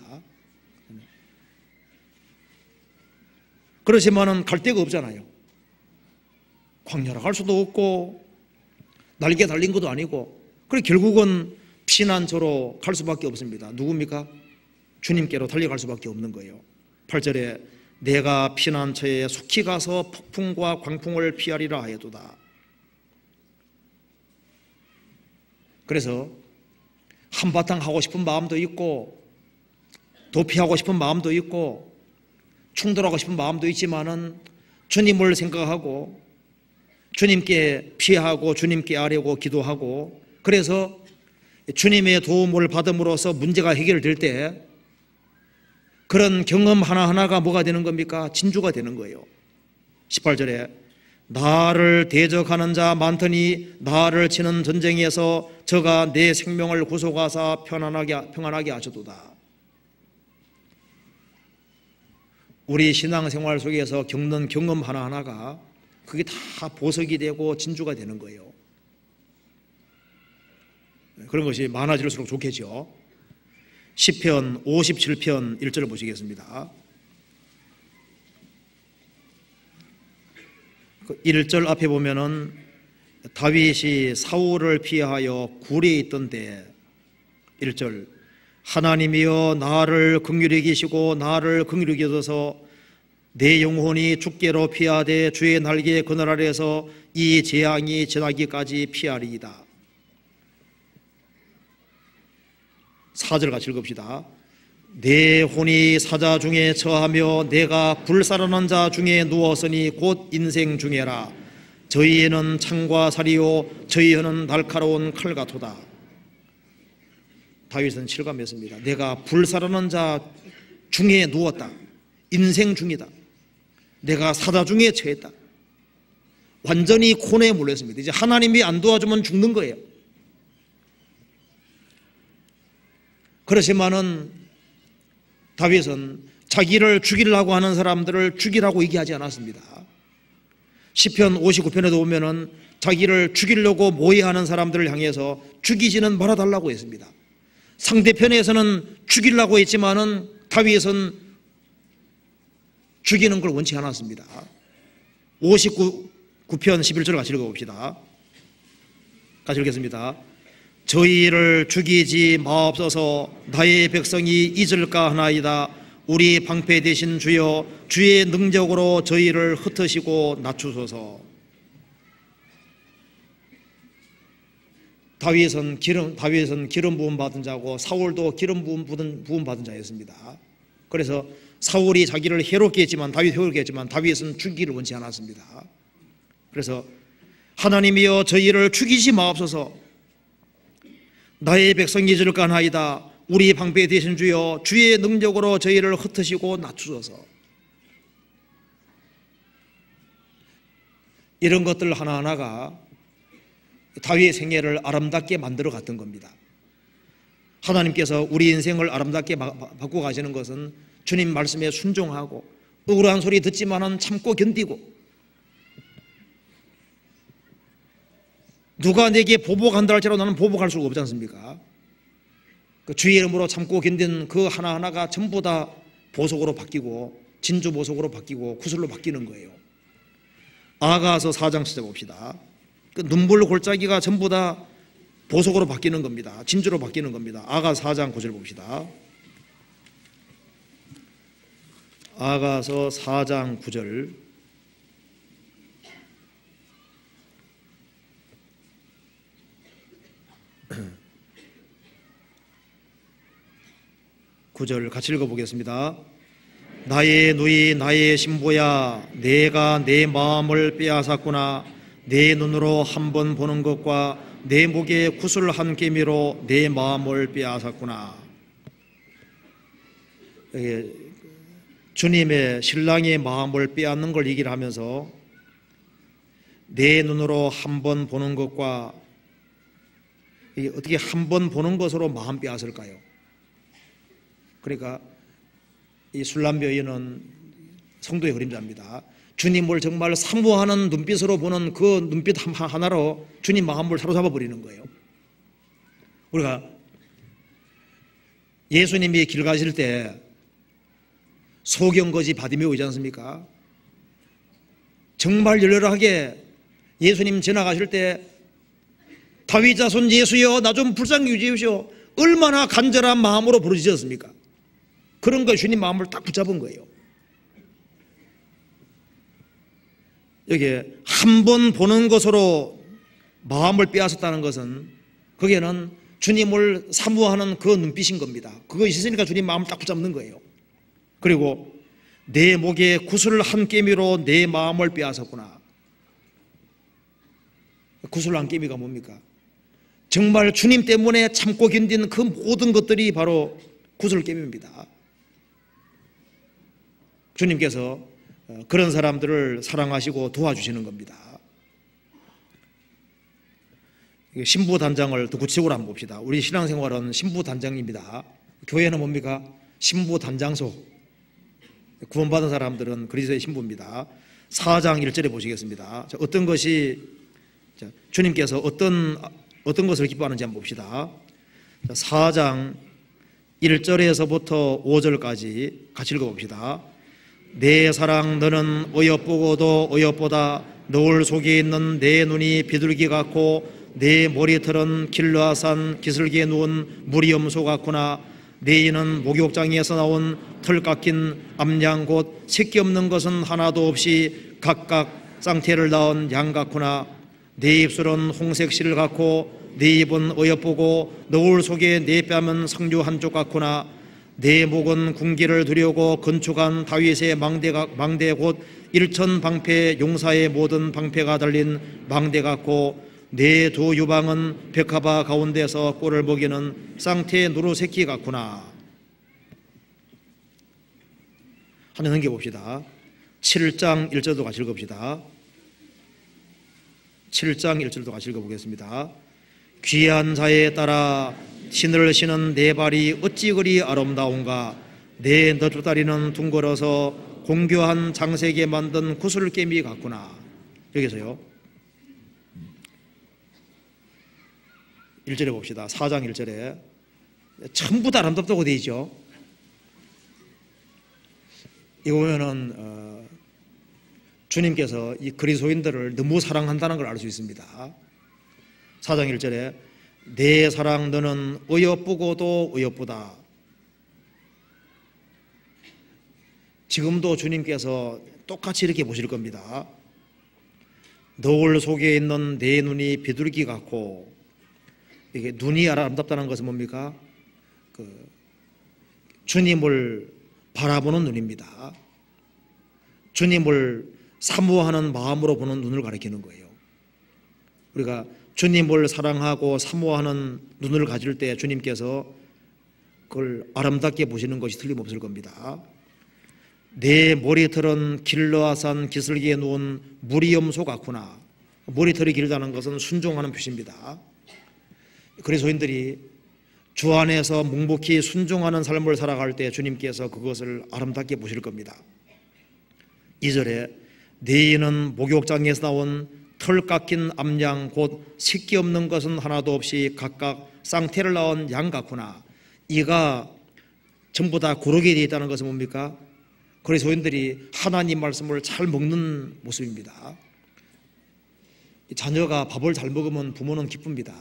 Speaker 1: 그렇지만은 갈 데가 없잖아요. 광야로 갈 수도 없고 날개 달린 것도 아니고, 그래 결국은 피난처로 갈 수밖에 없습니다. 누굽니까? 주님께로 달려갈 수밖에 없는 거예요. 8절에 내가 피난처에 속히 가서 폭풍과 광풍을 피하리라 하여도다. 그래서 한바탕 하고 싶은 마음도 있고 도피하고 싶은 마음도 있고 충돌하고 싶은 마음도 있지만은 주님을 생각하고 주님께 피하고 주님께 아뢰고 기도하고, 그래서 주님의 도움을 받음으로써 문제가 해결될 때 그런 경험 하나하나가 뭐가 되는 겁니까? 진주가 되는 거예요. 18절에 나를 대적하는 자 많더니 나를 치는 전쟁에서 저가 내 생명을 구속하사 평안하게 하셔도다. 우리 신앙생활 속에서 겪는 경험 하나하나가 그게 다 보석이 되고 진주가 되는 거예요. 그런 것이 많아질수록 좋겠죠. 시편 57편 1절을 보시겠습니다. 1절 앞에 보면은 다윗이 사울을 피하여 굴에 있던 때 1절 하나님이여 나를 긍휼히 여기시고 나를 긍휼히 여기셔서 내 영혼이 죽게로 피하되 주의 날개 그늘 아래에서 이 재앙이 지나기까지 피하리이다. 4절 같이 읽읍시다. 내 혼이 사자 중에 처하며 내가 불살하는 자 중에 누웠으니 곧 인생 중에라. 저희에는 창과 살이요 저희에는 날카로운 칼 같도다. 다윗은 실감했습니다. 내가 불살하는 자 중에 누웠다. 인생 중이다. 내가 사자 중에 처했다. 완전히 코너에 몰렸습니다. 이제 하나님이 안 도와주면 죽는 거예요. 그렇지만은 다윗은 자기를 죽이려고 하는 사람들을 죽이라고 얘기하지 않았습니다. 시편 59편에도 보면은 자기를 죽이려고 모의하는 사람들을 향해서 죽이지는 말아달라고 했습니다. 상대편에서는 죽이려고 했지만은 다윗은 죽이는 걸 원치 않았습니다. 59편 11절 같이 읽어봅시다. 같이 읽겠습니다. 저희를 죽이지 마옵소서. 나의 백성이 잊을까 하나이다. 우리 방패 되신 주여 주의 능력으로 저희를 흩으시고 낮추소서. 다윗은 기름 부음 받은 자고 사울도 기름 부음 받은 자였습니다. 그래서 사울이 자기를 해롭게 했지만 다윗은 죽이기를 원치 않았습니다. 그래서 하나님이여 저희를 죽이지 마옵소서. 나의 백성이 잊을까 하나이다. 우리 방패 되신 주여 주의 능력으로 저희를 흩으시고 낮추소서. 이런 것들 하나하나가 다윗의 생애를 아름답게 만들어 갔던 겁니다. 하나님께서 우리 인생을 아름답게 바꾸어 가시는 것은 주님 말씀에 순종하고 억울한 소리 듣지만은 참고 견디고 누가 내게 보복한다 할지라도 나는 보복할 수가 없지 않습니까? 그 주의 이름으로 참고 견딘 그 하나하나가 전부 다 보석으로 바뀌고 진주 보석으로 바뀌고 구슬로 바뀌는 거예요. 아가서 4장 찾아봅시다. 그 눈물 골짜기가 전부 다 보석으로 바뀌는 겁니다. 진주로 바뀌는 겁니다. 아가서 4장 9절 봅시다. 아가서 4장 9절. 같이 읽어보겠습니다. 나의 누이 나의 신부야, 내가 내 마음을 빼앗았구나. 내 눈으로 한 번 보는 것과 내 목에 구슬 한 개미로 내 마음을 빼앗았구나. 주님의 신랑의 마음을 빼앗는 걸 얘기를 하면서 내 눈으로 한 번 보는 것과 어떻게 한 번 보는 것으로 마음 빼앗을까요? 그러니까 이 술람비 여인은 성도의 그림자입니다. 주님을 정말 사모하는 눈빛으로 보는 그 눈빛 하나로 주님 마음을 사로잡아 버리는 거예요. 우리가 예수님이 길 가실 때 소경거지 바디메오이지 않습니까? 정말 열렬하게 예수님 지나가실 때 다윗 자손 예수여 나 좀 불쌍히 여기게 주시오. 얼마나 간절한 마음으로 부르짖었습니까? 그런 거 주님 마음을 딱 붙잡은 거예요. 여기에 한 번 보는 것으로 마음을 빼앗았다는 것은 거기에는 주님을 사모하는 그 눈빛인 겁니다. 그거 있으니까 주님 마음을 딱 붙잡는 거예요. 그리고 내 목에 구슬 한 깨미로 내 마음을 빼앗았구나. 구슬 한 깨미가 뭡니까? 정말 주님 때문에 참고 견딘 그 모든 것들이 바로 구슬 깨미입니다. 주님께서 그런 사람들을 사랑하시고 도와주시는 겁니다. 신부 단장을 더 구체적으로 한번 봅시다. 우리 신앙생활은 신부 단장입니다. 교회는 뭡니까? 신부 단장소. 구원받은 사람들은 그리스도의 신부입니다. 4장 1절에 보시겠습니다. 어떤 것이 주님께서 어떤 것을 기뻐하는지 한번 봅시다. 4장 1절에서부터 5절까지 같이 읽어봅시다. 내 사랑 너는 어여쁘고도 어여보다 노을 속에 있는 내 눈이 비둘기 같고 내 머리털은 길르앗산 기슭에 누운 무리염소 같구나. 내 이는 목욕장에서 나온 털 깎인 암양 곧 새끼 없는 것은 하나도 없이 각각 쌍태를 낳은 양 같구나. 내 입술은 홍색 실 같고 내 입은 어여쁘고 노을 속에 내 뺨은 성류 한쪽 같구나. 내 목은 군기를 두려고 건축한 다윗의 망대 곧 일천방패 용사의 모든 방패가 달린 망대 같고 내 두 유방은 백합화 가운데서 꼴을 먹이는 쌍태 누르새끼 같구나. 하나 넘겨봅시다. 7장 1절도 같이 읽어봅시다. 7장 1절도 같이 읽어보겠습니다. 귀한 자에 따라 신을 신은 내 발이 어찌 그리 아름다운가. 내 너주다리는 둥글어서 공교한 장색에 만든 구슬깨미 같구나. 여기서요 1절에 봅시다. 4장 1절에 전부 다 아름답다고 되어 있죠. 이거 보면은 주님께서 이 그리스도인들을 너무 사랑한다는 걸 알 수 있습니다. 4장 1절에 내 사랑 너는 어여쁘고도 어여쁘다. 지금도 주님께서 똑같이 이렇게 보실 겁니다. 노을 속에 있는 내 눈이 비둘기 같고, 이게 눈이 아름답다는 것은 뭡니까? 주님을 바라보는 눈입니다. 주님을 사모하는 마음으로 보는 눈을 가리키는 거예요. 우리가 주님을 사랑하고 사모하는 눈을 가질 때 주님께서 그걸 아름답게 보시는 것이 틀림없을 겁니다. 내 머리털은 길러앗한 기슭에 누운 무리염소 같구나. 머리털이 길다는 것은 순종하는 표시입니다. 그리스도인들이 주 안에서 묵묵히 순종하는 삶을 살아갈 때 주님께서 그것을 아름답게 보실 겁니다. 2절에 내 이는 목욕장에서 나온 털 깎인 암양 곧 새끼 없는 것은 하나도 없이 각각 쌍태를 낳은 양 같구나. 이가 전부 다 고르게 되어 있다는 것은 뭡니까? 그리스도인들이 하나님 말씀을 잘 먹는 모습입니다. 자녀가 밥을 잘 먹으면 부모는 기쁩니다.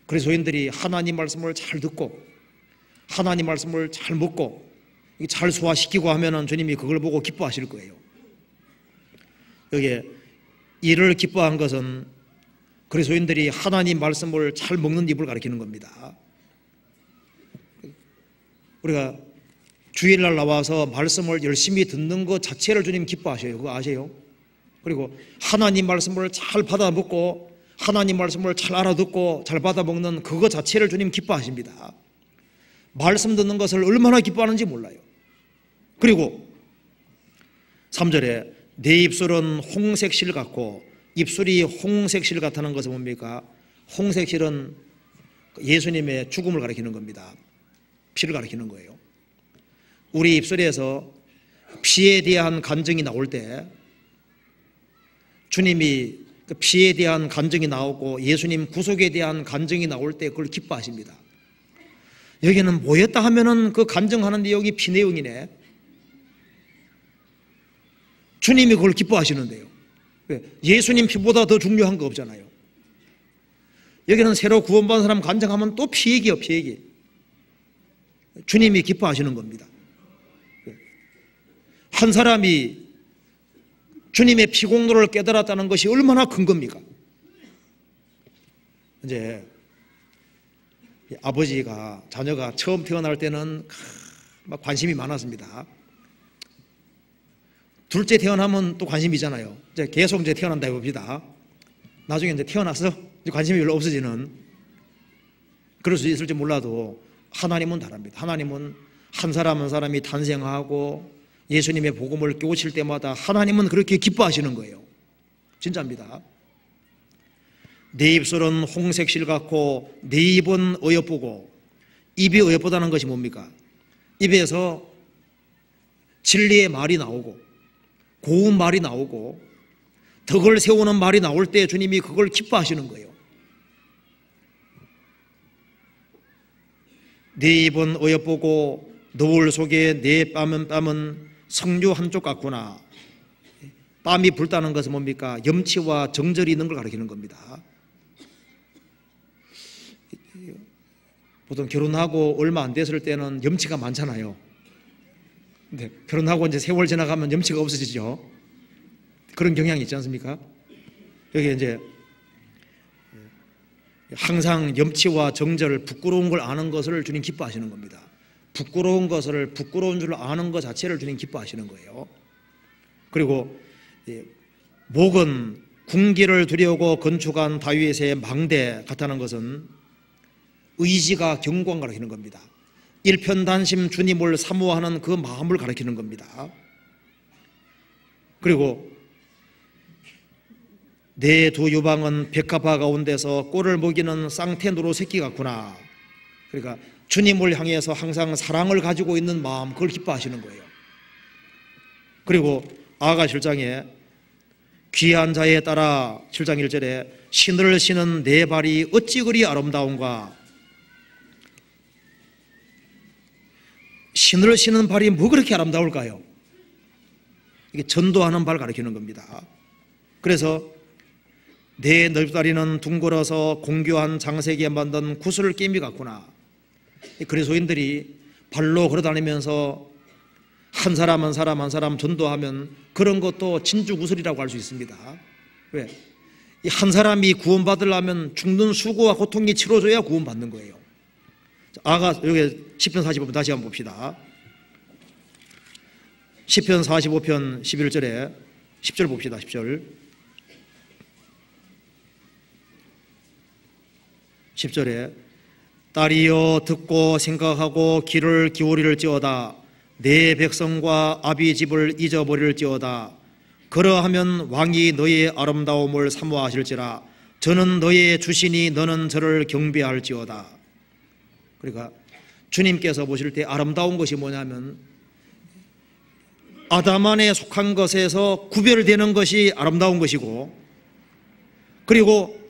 Speaker 1: 그리스도인들이 하나님 말씀을 잘 듣고 하나님 말씀을 잘 먹고 잘 소화시키고 하면은 주님이 그걸 보고 기뻐하실 거예요. 여기에 이를 기뻐한 것은 그리스도인들이 하나님 말씀을 잘 먹는 입을 가리키는 겁니다. 우리가 주일날 나와서 말씀을 열심히 듣는 것 자체를 주님 기뻐하셔요. 그거 아세요? 그리고 하나님 말씀을 잘 받아 먹고 하나님 말씀을 잘 알아듣고 잘 받아 먹는 그거 자체를 주님 기뻐하십니다. 말씀 듣는 것을 얼마나 기뻐하는지 몰라요. 그리고 3절에 내 입술은 홍색실 같고, 입술이 홍색실 같다는 것은 뭡니까? 홍색실은 예수님의 죽음을 가리키는 겁니다. 피를 가리키는 거예요. 우리 입술에서 피에 대한 간증이 나올 때 주님이 그 피에 대한 간증이 나오고 예수님 구속에 대한 간증이 나올 때 그걸 기뻐하십니다. 여기는 뭐였다 하면은 그 간증하는 내용이 피 내용이네. 주님이 그걸 기뻐하시는데요. 예수님 피보다 더 중요한 거 없잖아요. 여기는 새로 구원받은 사람 간증하면 또 피 얘기요, 피 얘기. 주님이 기뻐하시는 겁니다. 한 사람이 주님의 피공로를 깨달았다는 것이 얼마나 큰 겁니까? 이제 아버지가 자녀가 처음 태어날 때는 막 관심이 많았습니다. 둘째 태어나면 또 관심이잖아요. 이제 계속 이제 태어난다 해봅시다. 나중에 이제 태어나서 이제 관심이 별로 없어지는, 그럴 수 있을지 몰라도 하나님은 다릅니다. 하나님은 한 사람 한 사람이 탄생하고 예수님의 복음을 깨우칠 때마다 하나님은 그렇게 기뻐하시는 거예요. 진짜입니다. 내 입술은 홍색실 같고 내 입은 어여쁘고, 입이 어여쁘다는 것이 뭡니까? 입에서 진리의 말이 나오고 고운 말이 나오고 덕을 세우는 말이 나올 때 주님이 그걸 기뻐하시는 거예요. 내 입은 어여쁘고 노을 속에 내 뺨은 석류 한쪽 같구나. 땀이 불다는 것은 뭡니까? 염치와 정절이 있는 걸 가리키는 겁니다. 보통 결혼하고 얼마 안 됐을 때는 염치가 많잖아요. 근데 결혼하고 이제 세월 지나가면 염치가 없어지죠. 그런 경향이 있지 않습니까? 여기 이제 항상 염치와 정절, 부끄러운 걸 아는 것을 주님 기뻐하시는 겁니다. 부끄러운 것을 부끄러운 줄 아는 것 자체를 주님 기뻐하시는 거예요. 그리고 목은 군기를 두려고 건축한 다윗의 망대 같다는 것은 의지가 견고한 걸 가리키는 겁니다. 일편단심 주님을 사모하는 그 마음을 가리키는 겁니다. 그리고 내 두 유방은 백합화 가운데서 꼴을 먹이는 쌍태 노루 새끼 같구나. 그러니까 주님을 향해서 항상 사랑을 가지고 있는 마음, 그걸 기뻐하시는 거예요. 그리고 아가 7장에 귀한 자에 따라 7장 1절에 신을 신은 내 발이 어찌 그리 아름다운가. 신을 신은 발이 뭐 그렇게 아름다울까요? 이게 전도하는 발 가리키는 겁니다. 그래서 내 넓다리는 둥글어서 공교한 장색에 만든 구슬 깨미 같구나. 그리스도인들이 발로 걸어다니면서 한 사람 한 사람 한 사람 전도하면 그런 것도 진주 구슬이라고 할 수 있습니다. 왜? 이 한 사람이 구원받으려면 죽는 수고와 고통이 치러져야 구원받는 거예요. 아가 여기 시편 45편 다시 한번 봅시다. 시편 45편 11절에 10절 봅시다. 10절에 딸이여 듣고 생각하고 귀를 기울이를지어다. 내 백성과 아비 집을 잊어버릴지어다. 그러하면 왕이 너의 아름다움을 사모하실지라. 저는 너의 주시니 너는 저를 경배할지어다. 그러니까 주님께서 보실 때 아름다운 것이 뭐냐면 아담 안에 속한 것에서 구별되는 것이 아름다운 것이고, 그리고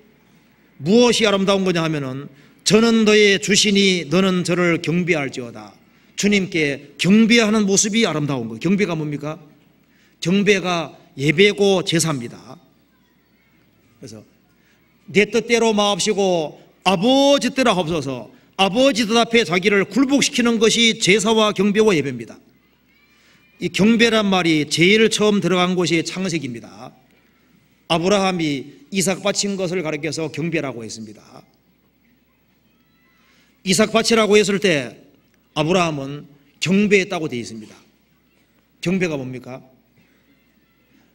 Speaker 1: 무엇이 아름다운 거냐 하면은 저는 너의 주시니 너는 저를 경배할지어다. 주님께 경배하는 모습이 아름다운 거예요. 경배가 뭡니까? 경배가 예배고 제사입니다. 그래서 내 뜻대로 마옵시고 아버지 뜻대로 하옵소서. 아버지 뜻 앞에 자기를 굴복시키는 것이 제사와 경배와 예배입니다. 이 경배란 말이 제일 처음 들어간 곳이 창세기입니다. 아브라함이 이삭 바친 것을 가리켜서 경배라고 했습니다. 이삭 바치라고 했을 때 아브라함은 경배했다고 되어 있습니다. 경배가 뭡니까?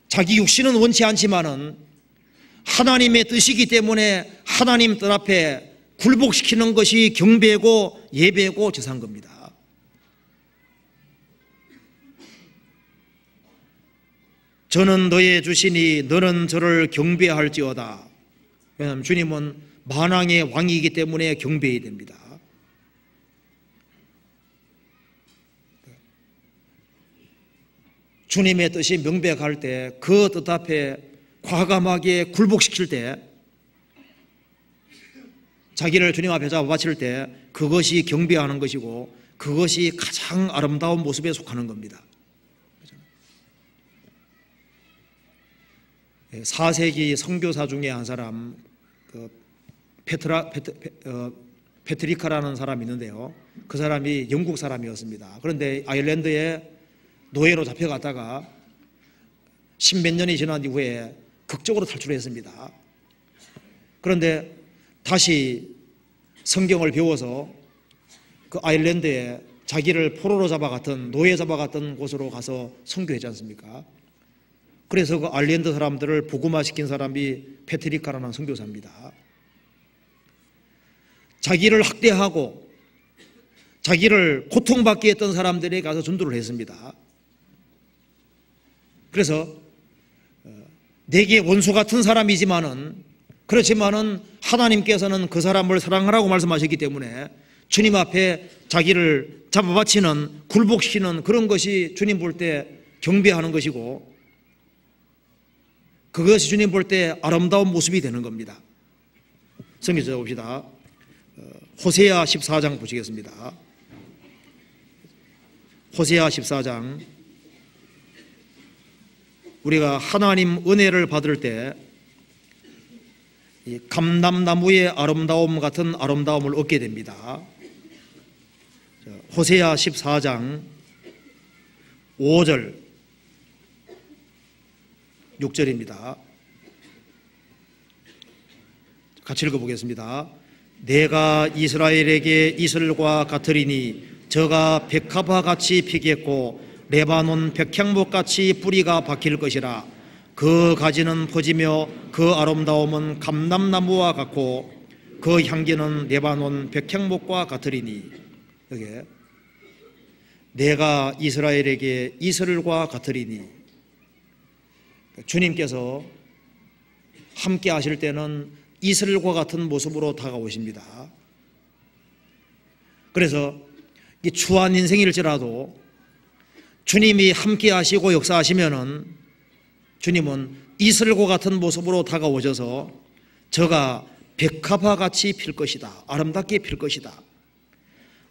Speaker 1: 자기 육신은 원치 않지만은 하나님의 뜻이기 때문에 하나님 뜻 앞에 굴복시키는 것이 경배고 예배고 제사인 겁니다. 저는 너의 주시니 너는 저를 경배할지어다. 왜냐하면 주님은 만왕의 왕이기 때문에 경배해야 됩니다. 주님의 뜻이 명백할 때, 그 뜻 앞에 과감하게 굴복시킬 때, 자기를 주님 앞에 잡아 바칠 때 그것이 경배하는 것이고 그것이 가장 아름다운 모습에 속하는 겁니다. 4세기 선교사 중에 한 사람, 페트리카라는 사람이 있는데요. 그 사람이 영국 사람이었습니다. 그런데 아일랜드에 노예로 잡혀갔다가 십몇 년이 지난 이후에 극적으로 탈출했습니다. 그런데 다시 성경을 배워서 그 아일랜드에 자기를 포로로 잡아갔던, 노예 잡아갔던 곳으로 가서 선교했지 않습니까? 그래서 그 아일랜드 사람들을 복음화시킨 사람이 페트리카라는 선교사입니다. 자기를 학대하고 자기를 고통받게 했던 사람들에게 가서 전도를 했습니다. 그래서 내게 원수 같은 사람이지만은, 그렇지만은 하나님께서는 그 사람을 사랑하라고 말씀하셨기 때문에 주님 앞에 자기를 잡아바치는, 굴복시키는 그런 것이 주님 볼 때 경배하는 것이고, 그것이 주님 볼 때 아름다운 모습이 되는 겁니다. 성경 찾아봅시다. 호세아 14장 보시겠습니다. 호세아 14장. 우리가 하나님 은혜를 받을 때 이 감람나무의 아름다움 같은 아름다움을 얻게 됩니다. 호세아 14장 5절 6절입니다. 같이 읽어보겠습니다. 내가 이스라엘에게 이슬과 같으리니 저가 백합화같이 피겠고 레바논 백향목같이 뿌리가 박힐 것이라. 그 가지는 퍼지며 그 아름다움은 감람나무와 같고 그 향기는 레바논 백향목과 같으리니. 여기 내가 이스라엘에게 이슬과 같으리니, 주님께서 함께 하실 때는 이슬과 같은 모습으로 다가오십니다. 그래서 이 추한 인생일지라도 주님이 함께 하시고 역사하시면은 주님은 이슬과 같은 모습으로 다가오셔서 저가 백합화같이 필 것이다. 아름답게 필 것이다.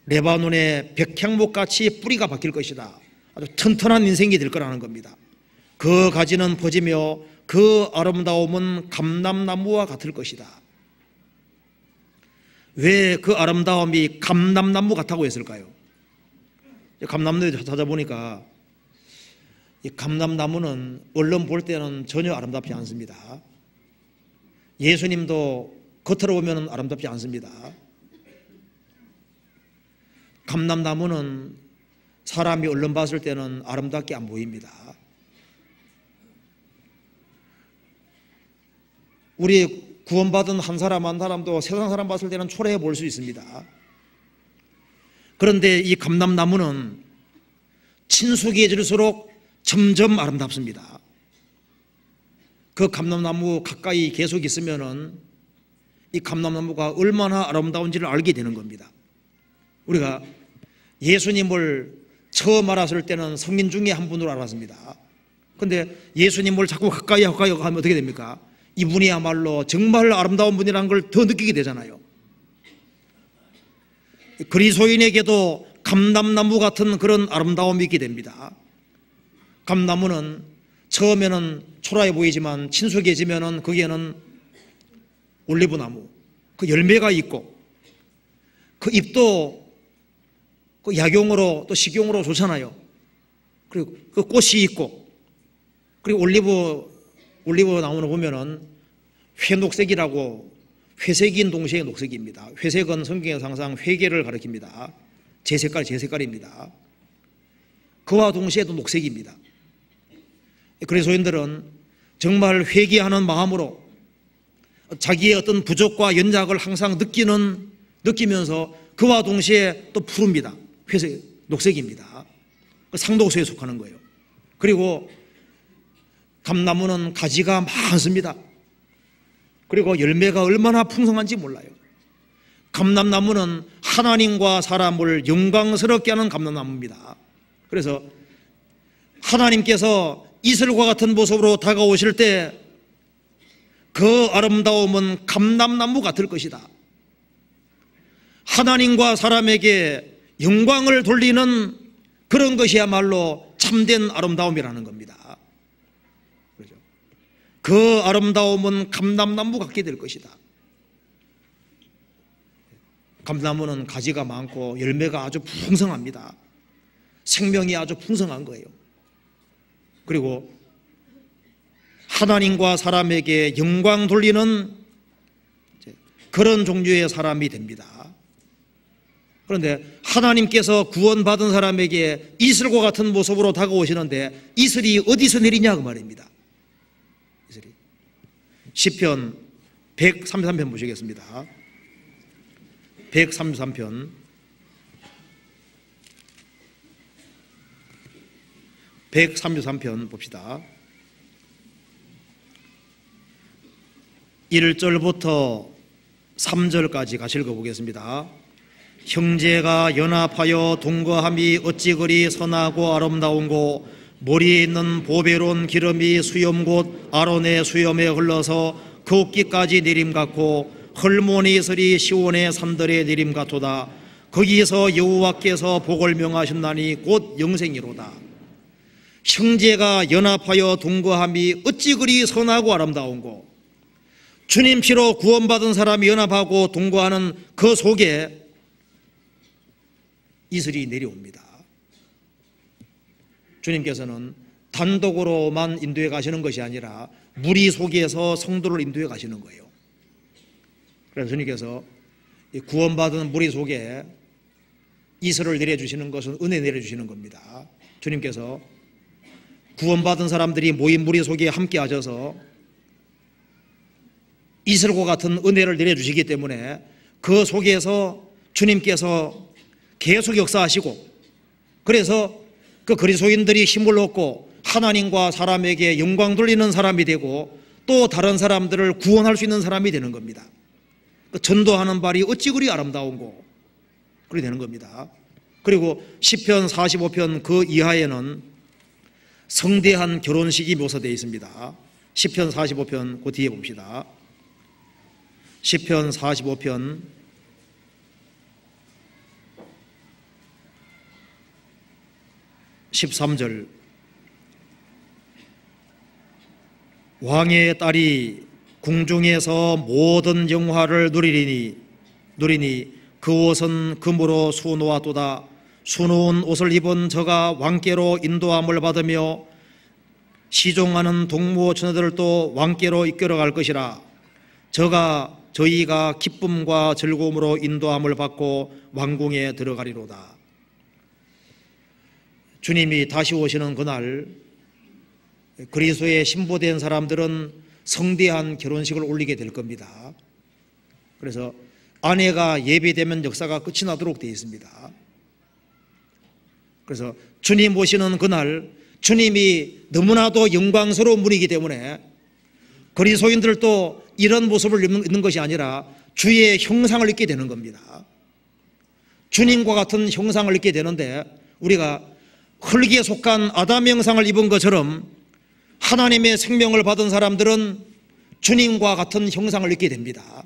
Speaker 1: 레바논의 백향목같이 뿌리가 박힐 것이다. 아주 튼튼한 인생이 될 거라는 겁니다. 그 가지는 퍼지며 그 아름다움은 감람나무와 같을 것이다. 왜 그 아름다움이 감람나무 같다고 했을까요? 감람나무에 찾아보니까 이 감람나무는 얼른 볼 때는 전혀 아름답지 않습니다. 예수님도 겉으로 보면 아름답지 않습니다. 감람나무는 사람이 얼른 봤을 때는 아름답게 안 보입니다. 우리 구원받은 한 사람 한 사람도 세상 사람 봤을 때는 초라해 보일 수 있습니다. 그런데 이 감람나무는 친숙해질수록 점점 아름답습니다. 그 감람나무 가까이 계속 있으면은 이 감람나무가 얼마나 아름다운지를 알게 되는 겁니다. 우리가 예수님을 처음 알았을 때는 성인 중에 한 분으로 알았습니다. 그런데 예수님을 자꾸 가까이 가면 어떻게 됩니까? 이분이야말로 정말 아름다운 분이라는 걸 더 느끼게 되잖아요. 그리스도인에게도 감람나무 같은 그런 아름다움이 있게 됩니다. 감나무는 처음에는 초라해 보이지만 친숙해지면은 거기에는 올리브나무, 그 열매가 있고 그 잎도 그 약용으로 또 식용으로 좋잖아요. 그리고 그 꽃이 있고, 그리고 올리브 나무를 보면은 회녹색이라고, 회색인 동시에 녹색입니다. 회색은 성경에서 항상 회개를 가리킵니다. 제 색깔입니다. 그와 동시에도 녹색입니다. 그리스도인들은 정말 회개하는 마음으로 자기의 어떤 부족과 연약을 항상 느끼면서 그와 동시에 또 푸릅니다. 회색, 녹색입니다. 상독수에 속하는 거예요. 그리고 감나무는 가지가 많습니다. 그리고 열매가 얼마나 풍성한지 몰라요. 감람나무는 하나님과 사람을 영광스럽게 하는 감람나무입니다. 그래서 하나님께서 이슬과 같은 모습으로 다가오실 때 그 아름다움은 감람나무 같을 것이다. 하나님과 사람에게 영광을 돌리는 그런 것이야말로 참된 아름다움이라는 겁니다. 그렇죠? 그 아름다움은 감람나무 같게 될 것이다. 감나무는 가지가 많고 열매가 아주 풍성합니다. 생명이 아주 풍성한 거예요. 그리고 하나님과 사람에게 영광 돌리는 그런 종류의 사람이 됩니다. 그런데 하나님께서 구원받은 사람에게 이슬과 같은 모습으로 다가오시는데 이슬이 어디서 내리냐 그 말입니다. 이슬이. 시편 133편 보시겠습니다. 133편 133편 봅시다. 1절부터 3절까지 같이 읽어보겠습니다. 형제가 연합하여 동거함이 어찌 그리 선하고 아름다운고, 머리에 있는 보배로운 기름이 수염 곧 아론의 수염에 흘러서 그 어깨까지 내림 같고, 헐모니 이슬이 시온의 산들의 내림 같도다. 거기에서 여호와께서 복을 명하셨나니 곧 영생이로다. 형제가 연합하여 동거함이 어찌 그리 선하고 아름다운고, 주님 피로 구원받은 사람이 연합하고 동거하는 그 속에 이슬이 내려옵니다. 주님께서는 단독으로만 인도해 가시는 것이 아니라 무리 속에서 성도를 인도해 가시는 거예요. 그래서 주님께서 구원받은 무리 속에 이슬을 내려주시는 것은 은혜 내려주시는 겁니다. 주님께서 구원받은 사람들이 모인 무리 속에 함께 하셔서 이슬과 같은 은혜를 내려주시기 때문에 그 속에서 주님께서 계속 역사하시고, 그래서 그 그리스도인들이 힘을 얻고 하나님과 사람에게 영광 돌리는 사람이 되고 또 다른 사람들을 구원할 수 있는 사람이 되는 겁니다. 그 전도하는 발이 어찌 그리 아름다운고, 그렇게 되는 겁니다. 그리고 시편 45편 그 이하에는 성대한 결혼식이 묘사되어 있습니다. 시편 45편 그 뒤에 봅시다. 시편 45편 13절. 왕의 딸이 궁중에서 모든 영화를 누리니 그 옷은 금으로 수놓았도다. 수놓은 옷을 입은 저가 왕께로 인도함을 받으며 시종하는 동무 처녀들도 왕께로 이끌어갈 것이라. 저희가 기쁨과 즐거움으로 인도함을 받고 왕궁에 들어가리로다. 주님이 다시 오시는 그날 그리스도의 신부된 사람들은 성대한 결혼식을 올리게 될 겁니다. 그래서 아내가 예배되면 역사가 끝이 나도록 되어 있습니다. 그래서 주님 오시는 그날 주님이 너무나도 영광스러운 분이기 때문에 그리스도인들도 이런 모습을 입는 것이 아니라 주의 형상을 입게 되는 겁니다. 주님과 같은 형상을 입게 되는데 우리가 흙에 속한 아담 형상을 입은 것처럼 하나님의 생명을 받은 사람들은 주님과 같은 형상을 입게 됩니다.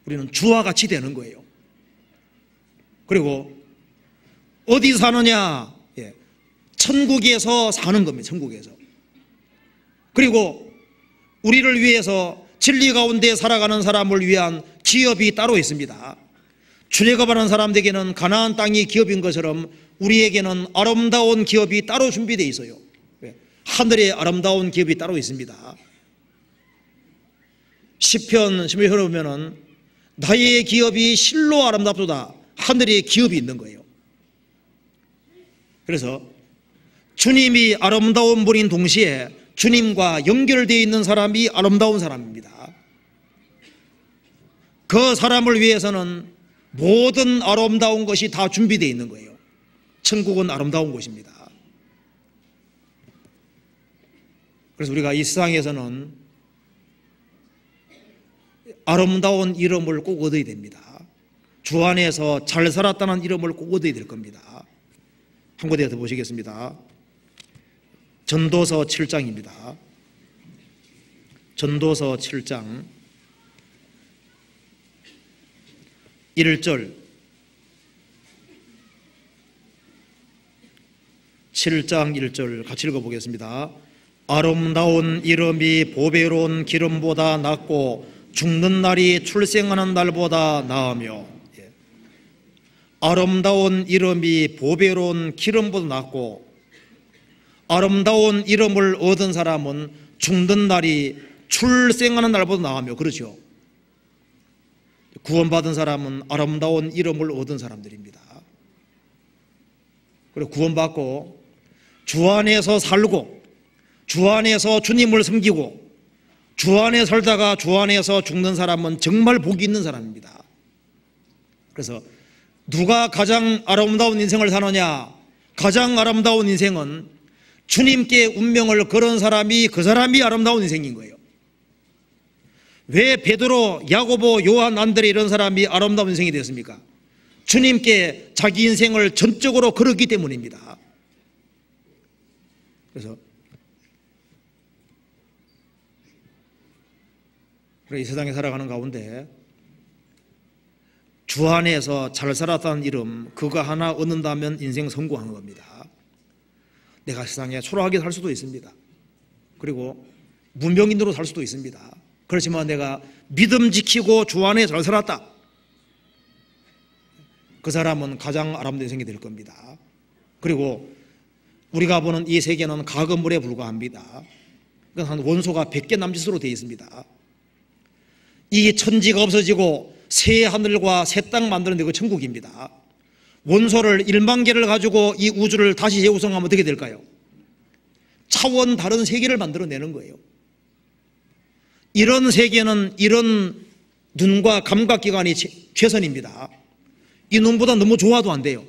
Speaker 1: 우리는 주와 같이 되는 거예요. 그리고 어디 사느냐? 천국에서 사는 겁니다. 천국에서. 그리고 우리를 위해서 진리 가운데 살아가는 사람을 위한 기업이 따로 있습니다. 출애굽하는 사람들에게는 가나안 땅이 기업인 것처럼 우리에게는 아름다운 기업이 따로 준비되어 있어요. 하늘의 아름다운 기업이 따로 있습니다. 시편 11편에 보면은 나의 기업이 실로 아름답도다. 하늘의 기업이 있는 거예요. 그래서 주님이 아름다운 분인 동시에 주님과 연결되어 있는 사람이 아름다운 사람입니다. 그 사람을 위해서는 모든 아름다운 것이 다 준비되어 있는 거예요. 천국은 아름다운 곳입니다. 그래서 우리가 이 세상에서는 아름다운 이름을 꼭 얻어야 됩니다. 주 안에서 잘 살았다는 이름을 꼭 얻어야 될 겁니다. 한 군데 더 보시겠습니다. 전도서 7장입니다. 전도서 7장 1절 7장 1절 같이 읽어보겠습니다. 아름다운 이름이 보배로운 기름보다 낫고 죽는 날이 출생하는 날보다 나으며, 아름다운 이름이 보배로운 기름보다 낫고 아름다운 이름을 얻은 사람은 죽는 날이 출생하는 날보다 나으며, 그렇죠? 구원받은 사람은 아름다운 이름을 얻은 사람들입니다. 그리고 구원받고 주 안에서 살고 주 안에서 주님을 섬기고 주 안에 살다가 주 안에서 죽는 사람은 정말 복이 있는 사람입니다. 그래서 누가 가장 아름다운 인생을 사느냐? 가장 아름다운 인생은 주님께 운명을 걸은 사람이, 그 사람이 아름다운 인생인 거예요. 왜 베드로, 야고보, 요한, 안드레 이런 사람이 아름다운 인생이 됐습니까? 주님께 자기 인생을 전적으로 걸었기 때문입니다. 그래서 이 세상에 살아가는 가운데 주 안에서 잘 살았다는 이름, 그거 하나 얻는다면 인생 성공한 겁니다. 내가 세상에 초라하게 살 수도 있습니다. 그리고 문명인으로 살 수도 있습니다. 그렇지만 내가 믿음 지키고 주 안에 잘 살았다, 그 사람은 가장 아름다운 인생이 될 겁니다. 그리고 우리가 보는 이 세계는 가건물에 불과합니다. 한 원소가 100개 남짓으로 되어 있습니다. 이 천지가 없어지고 새 하늘과 새 땅 만드는 데 그 천국입니다. 원소를 1만 개를 가지고 이 우주를 다시 재구성하면 어떻게 될까요? 차원 다른 세계를 만들어내는 거예요. 이런 세계는 이런 눈과 감각기관이 최선입니다. 이 눈보다 너무 좋아도 안 돼요.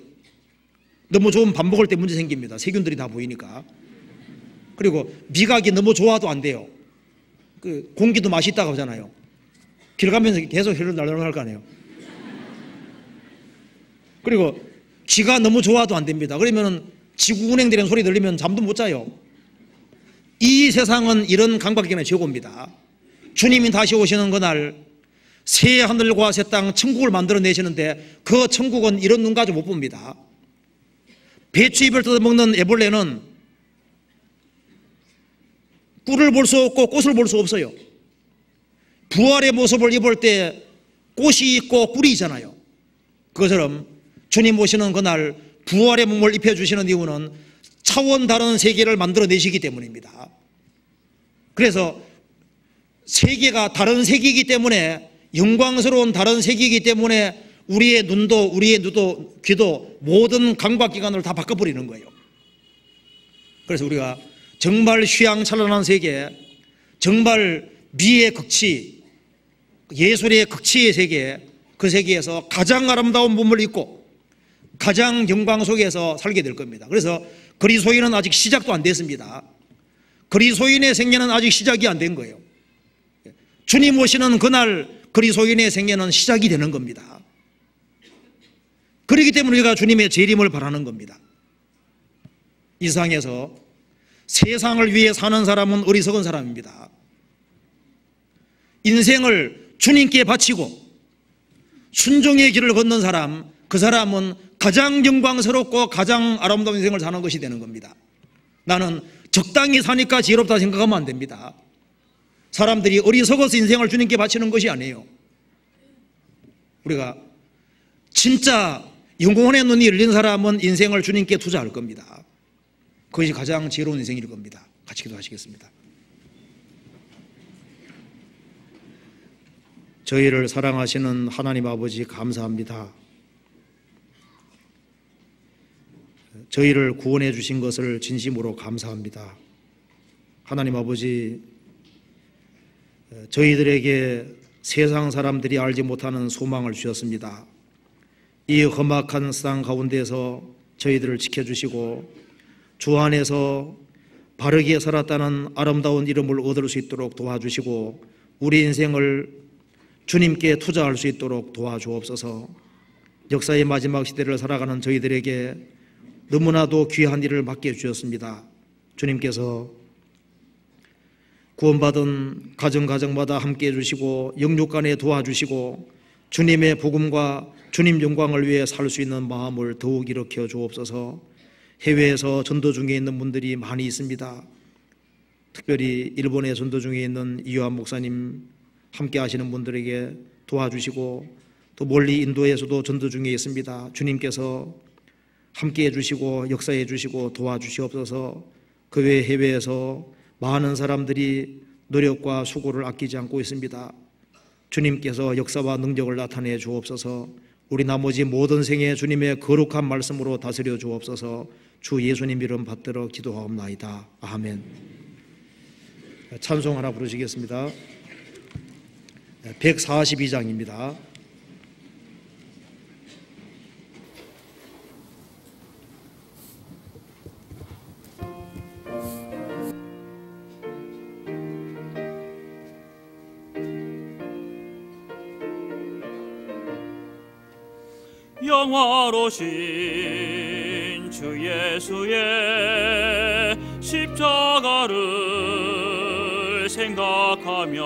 Speaker 1: 너무 좋으면 밥 먹을 때 문제 생깁니다. 세균들이 다 보이니까. 그리고 미각이 너무 좋아도 안 돼요. 그 공기도 맛있다고 하잖아요. 길 가면서 계속 혀를 날려갈 거 아니에요. 그리고 귀가 너무 좋아도 안 됩니다. 그러면 지구 운행되는 소리 들리면 잠도 못 자요. 이 세상은 이런 감각기관의 최고입니다. 주님이 다시 오시는 그날 새 하늘과 새 땅, 천국을 만들어내시는데 그 천국은 이런 눈 가지고 못 봅니다. 배추잎을 뜯어먹는 애벌레는 꿀을 볼 수 없고 꽃을 볼 수 없어요. 부활의 모습을 입을 때 꽃이 있고 꿀이 있잖아요. 그것처럼 주님 오시는 그날 부활의 몸을 입혀주시는 이유는 차원 다른 세계를 만들어내시기 때문입니다. 그래서 세계가 다른 세계이기 때문에, 영광스러운 다른 세계이기 때문에 우리의 눈도, 우리의 눈도, 귀도 모든 감각기관을 다 바꿔버리는 거예요. 그래서 우리가 정말 휘황찬란한 세계, 정말 미의 극치, 예술의 극치의 세계, 그 세계에서 가장 아름다운 몸을 입고
Speaker 3: 가장 영광 속에서 살게 될 겁니다. 그래서 그리스도인은 아직 시작도 안 됐습니다. 그리스도인의 생애는 아직 시작이 안 된 거예요. 주님 오시는 그날 그리스도인의 생애는 시작이 되는 겁니다. 그렇기 때문에 우리가 주님의 재림을 바라는 겁니다. 이 세상에서 세상을 위해 사는 사람은 어리석은 사람입니다. 인생을 주님께 바치고 순종의 길을 걷는 사람, 그 사람은 가장 영광스럽고 가장 아름다운 인생을 사는 것이 되는 겁니다. 나는 적당히 사니까 지혜롭다 생각하면 안 됩니다. 사람들이 어리석어서 인생을 주님께 바치는 것이 아니에요. 우리가 진짜 영혼의 눈이 열린 사람은 인생을 주님께 투자할 겁니다. 그것이 가장 지혜로운 인생일 겁니다. 같이 기도하시겠습니다. 저희를 사랑하시는 하나님 아버지 감사합니다. 저희를 구원해 주신 것을 진심으로 감사합니다. 하나님 아버지, 저희들에게 세상 사람들이 알지 못하는 소망을 주셨습니다. 이 험악한 세상 가운데서 저희들을 지켜주시고 주 안에서 바르게 살았다는 아름다운 이름을 얻을 수 있도록 도와주시고 우리 인생을 주님께 투자할 수 있도록 도와주옵소서. 역사의 마지막 시대를 살아가는 저희들에게 너무나도 귀한 일을 맡겨 주셨습니다. 주님께서 구원받은 가정마다 함께 해주시고 영육간에 도와주시고 주님의 복음과 주님 영광을 위해 살 수 있는 마음을 더욱 일으켜 주옵소서. 해외에서 전도 중에 있는 분들이 많이 있습니다. 특별히 일본에 전도 중에 있는 이요한 목사님 함께 하시는 분들에게 도와주시고 또 멀리 인도에서도 전도 중에 있습니다. 주님께서 함께 해주시고 역사해 주시고 도와주시옵소서. 그 외 해외에서 많은 사람들이 노력과 수고를 아끼지 않고 있습니다. 주님께서 역사와 능력을 나타내 주옵소서. 우리 나머지 모든 생에 주님의 거룩한 말씀으로 다스려 주옵소서. 주 예수님 이름 받들어 기도하옵나이다. 아멘. 찬송 하나 부르시겠습니다. 142장입니다.
Speaker 4: 영화로신 주 예수의 십자가를 생각하면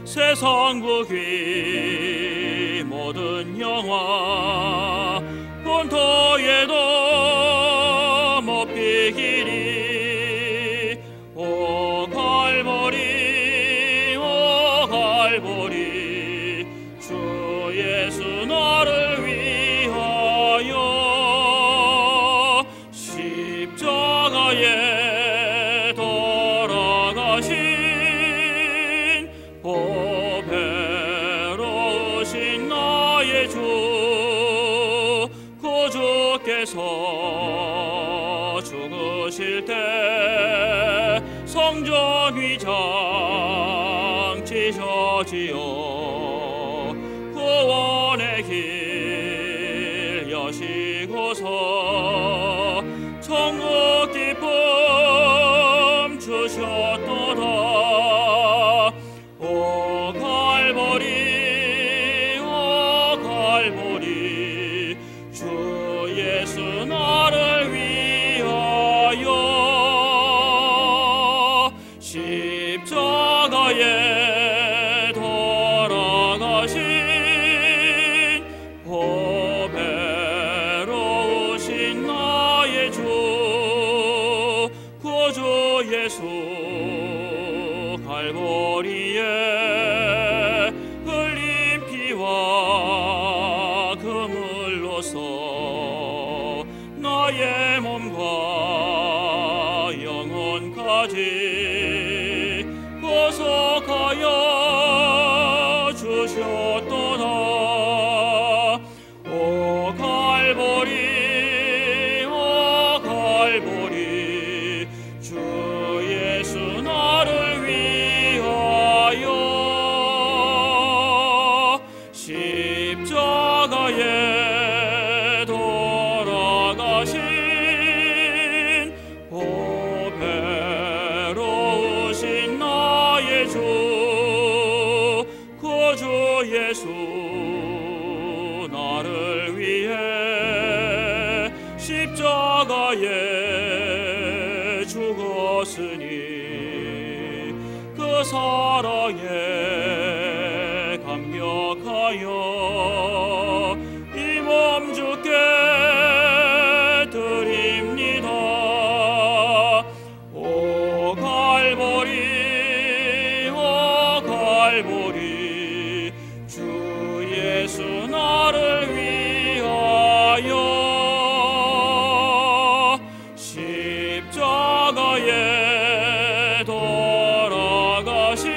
Speaker 4: 세상 부귀 모든 영화 본토에도 못 비기리. 오 갈보리 오 갈보리 주 예수 나를 위하여 십자가에 돌아가신 보배로우신 나의 주 구주께서 죽으실 때 성전 위장 찢어지어 구원의 길 여시고서 천국 기쁨 주셨도다. 오 갈보리 오 갈보리 주 예수 나를 위하여 십자가에 돌아가신 보배로우신 나의 주 구주 예수 갈보리에 흘린 피와 그물로써 나의 몸과 영혼까지 구속하여 주셨도다. 오 갈보리 오 갈보리 주 예수 나를 위하여 십자가에 예수 나를 위해 십자가에 죽었으니 그 사랑에 감격하여 이 몸 주께 드립니다. 오 갈보리 오 갈보리 주 예수 나를 위하여 십자가에 돌아가신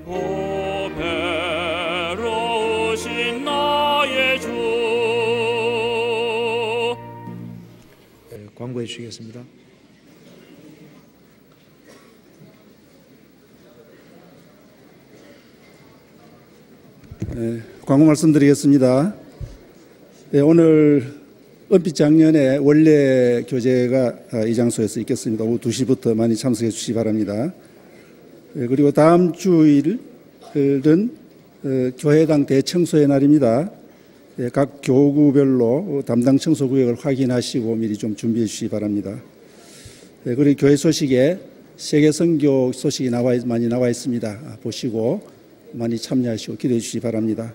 Speaker 4: 보배로우신 나의 주.
Speaker 3: 광고해 주시겠습니다.
Speaker 5: 광고 말씀드리겠습니다. 오늘 은빛 작년에 원래 교제가 이 장소에서 있겠습니다. 오후 2시부터 많이 참석해 주시기 바랍니다. 그리고 다음 주일은 교회당 대청소의 날입니다. 각 교구별로 담당 청소 구역을 확인하시고 미리 좀 준비해 주시기 바랍니다. 그리고 교회 소식에 세계 선교 소식이 많이 나와 있습니다. 보시고 많이 참여하시고 기도해 주시기 바랍니다.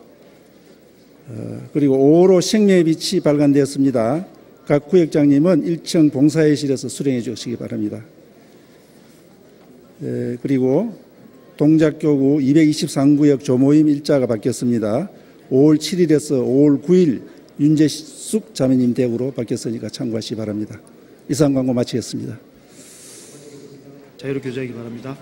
Speaker 5: 그리고 5로 생명의 빛이 발간되었습니다. 각 구역장님은 1층 봉사회실에서 수령해 주시기 바랍니다. 그리고 동작교구 223구역 조모임 일자가 바뀌었습니다. 5월 7일에서 5월 9일 윤재숙 자매님 댁으로 바뀌었으니까 참고하시기 바랍니다. 이상 광고 마치겠습니다.
Speaker 3: 자유롭게 교제하기 바랍니다.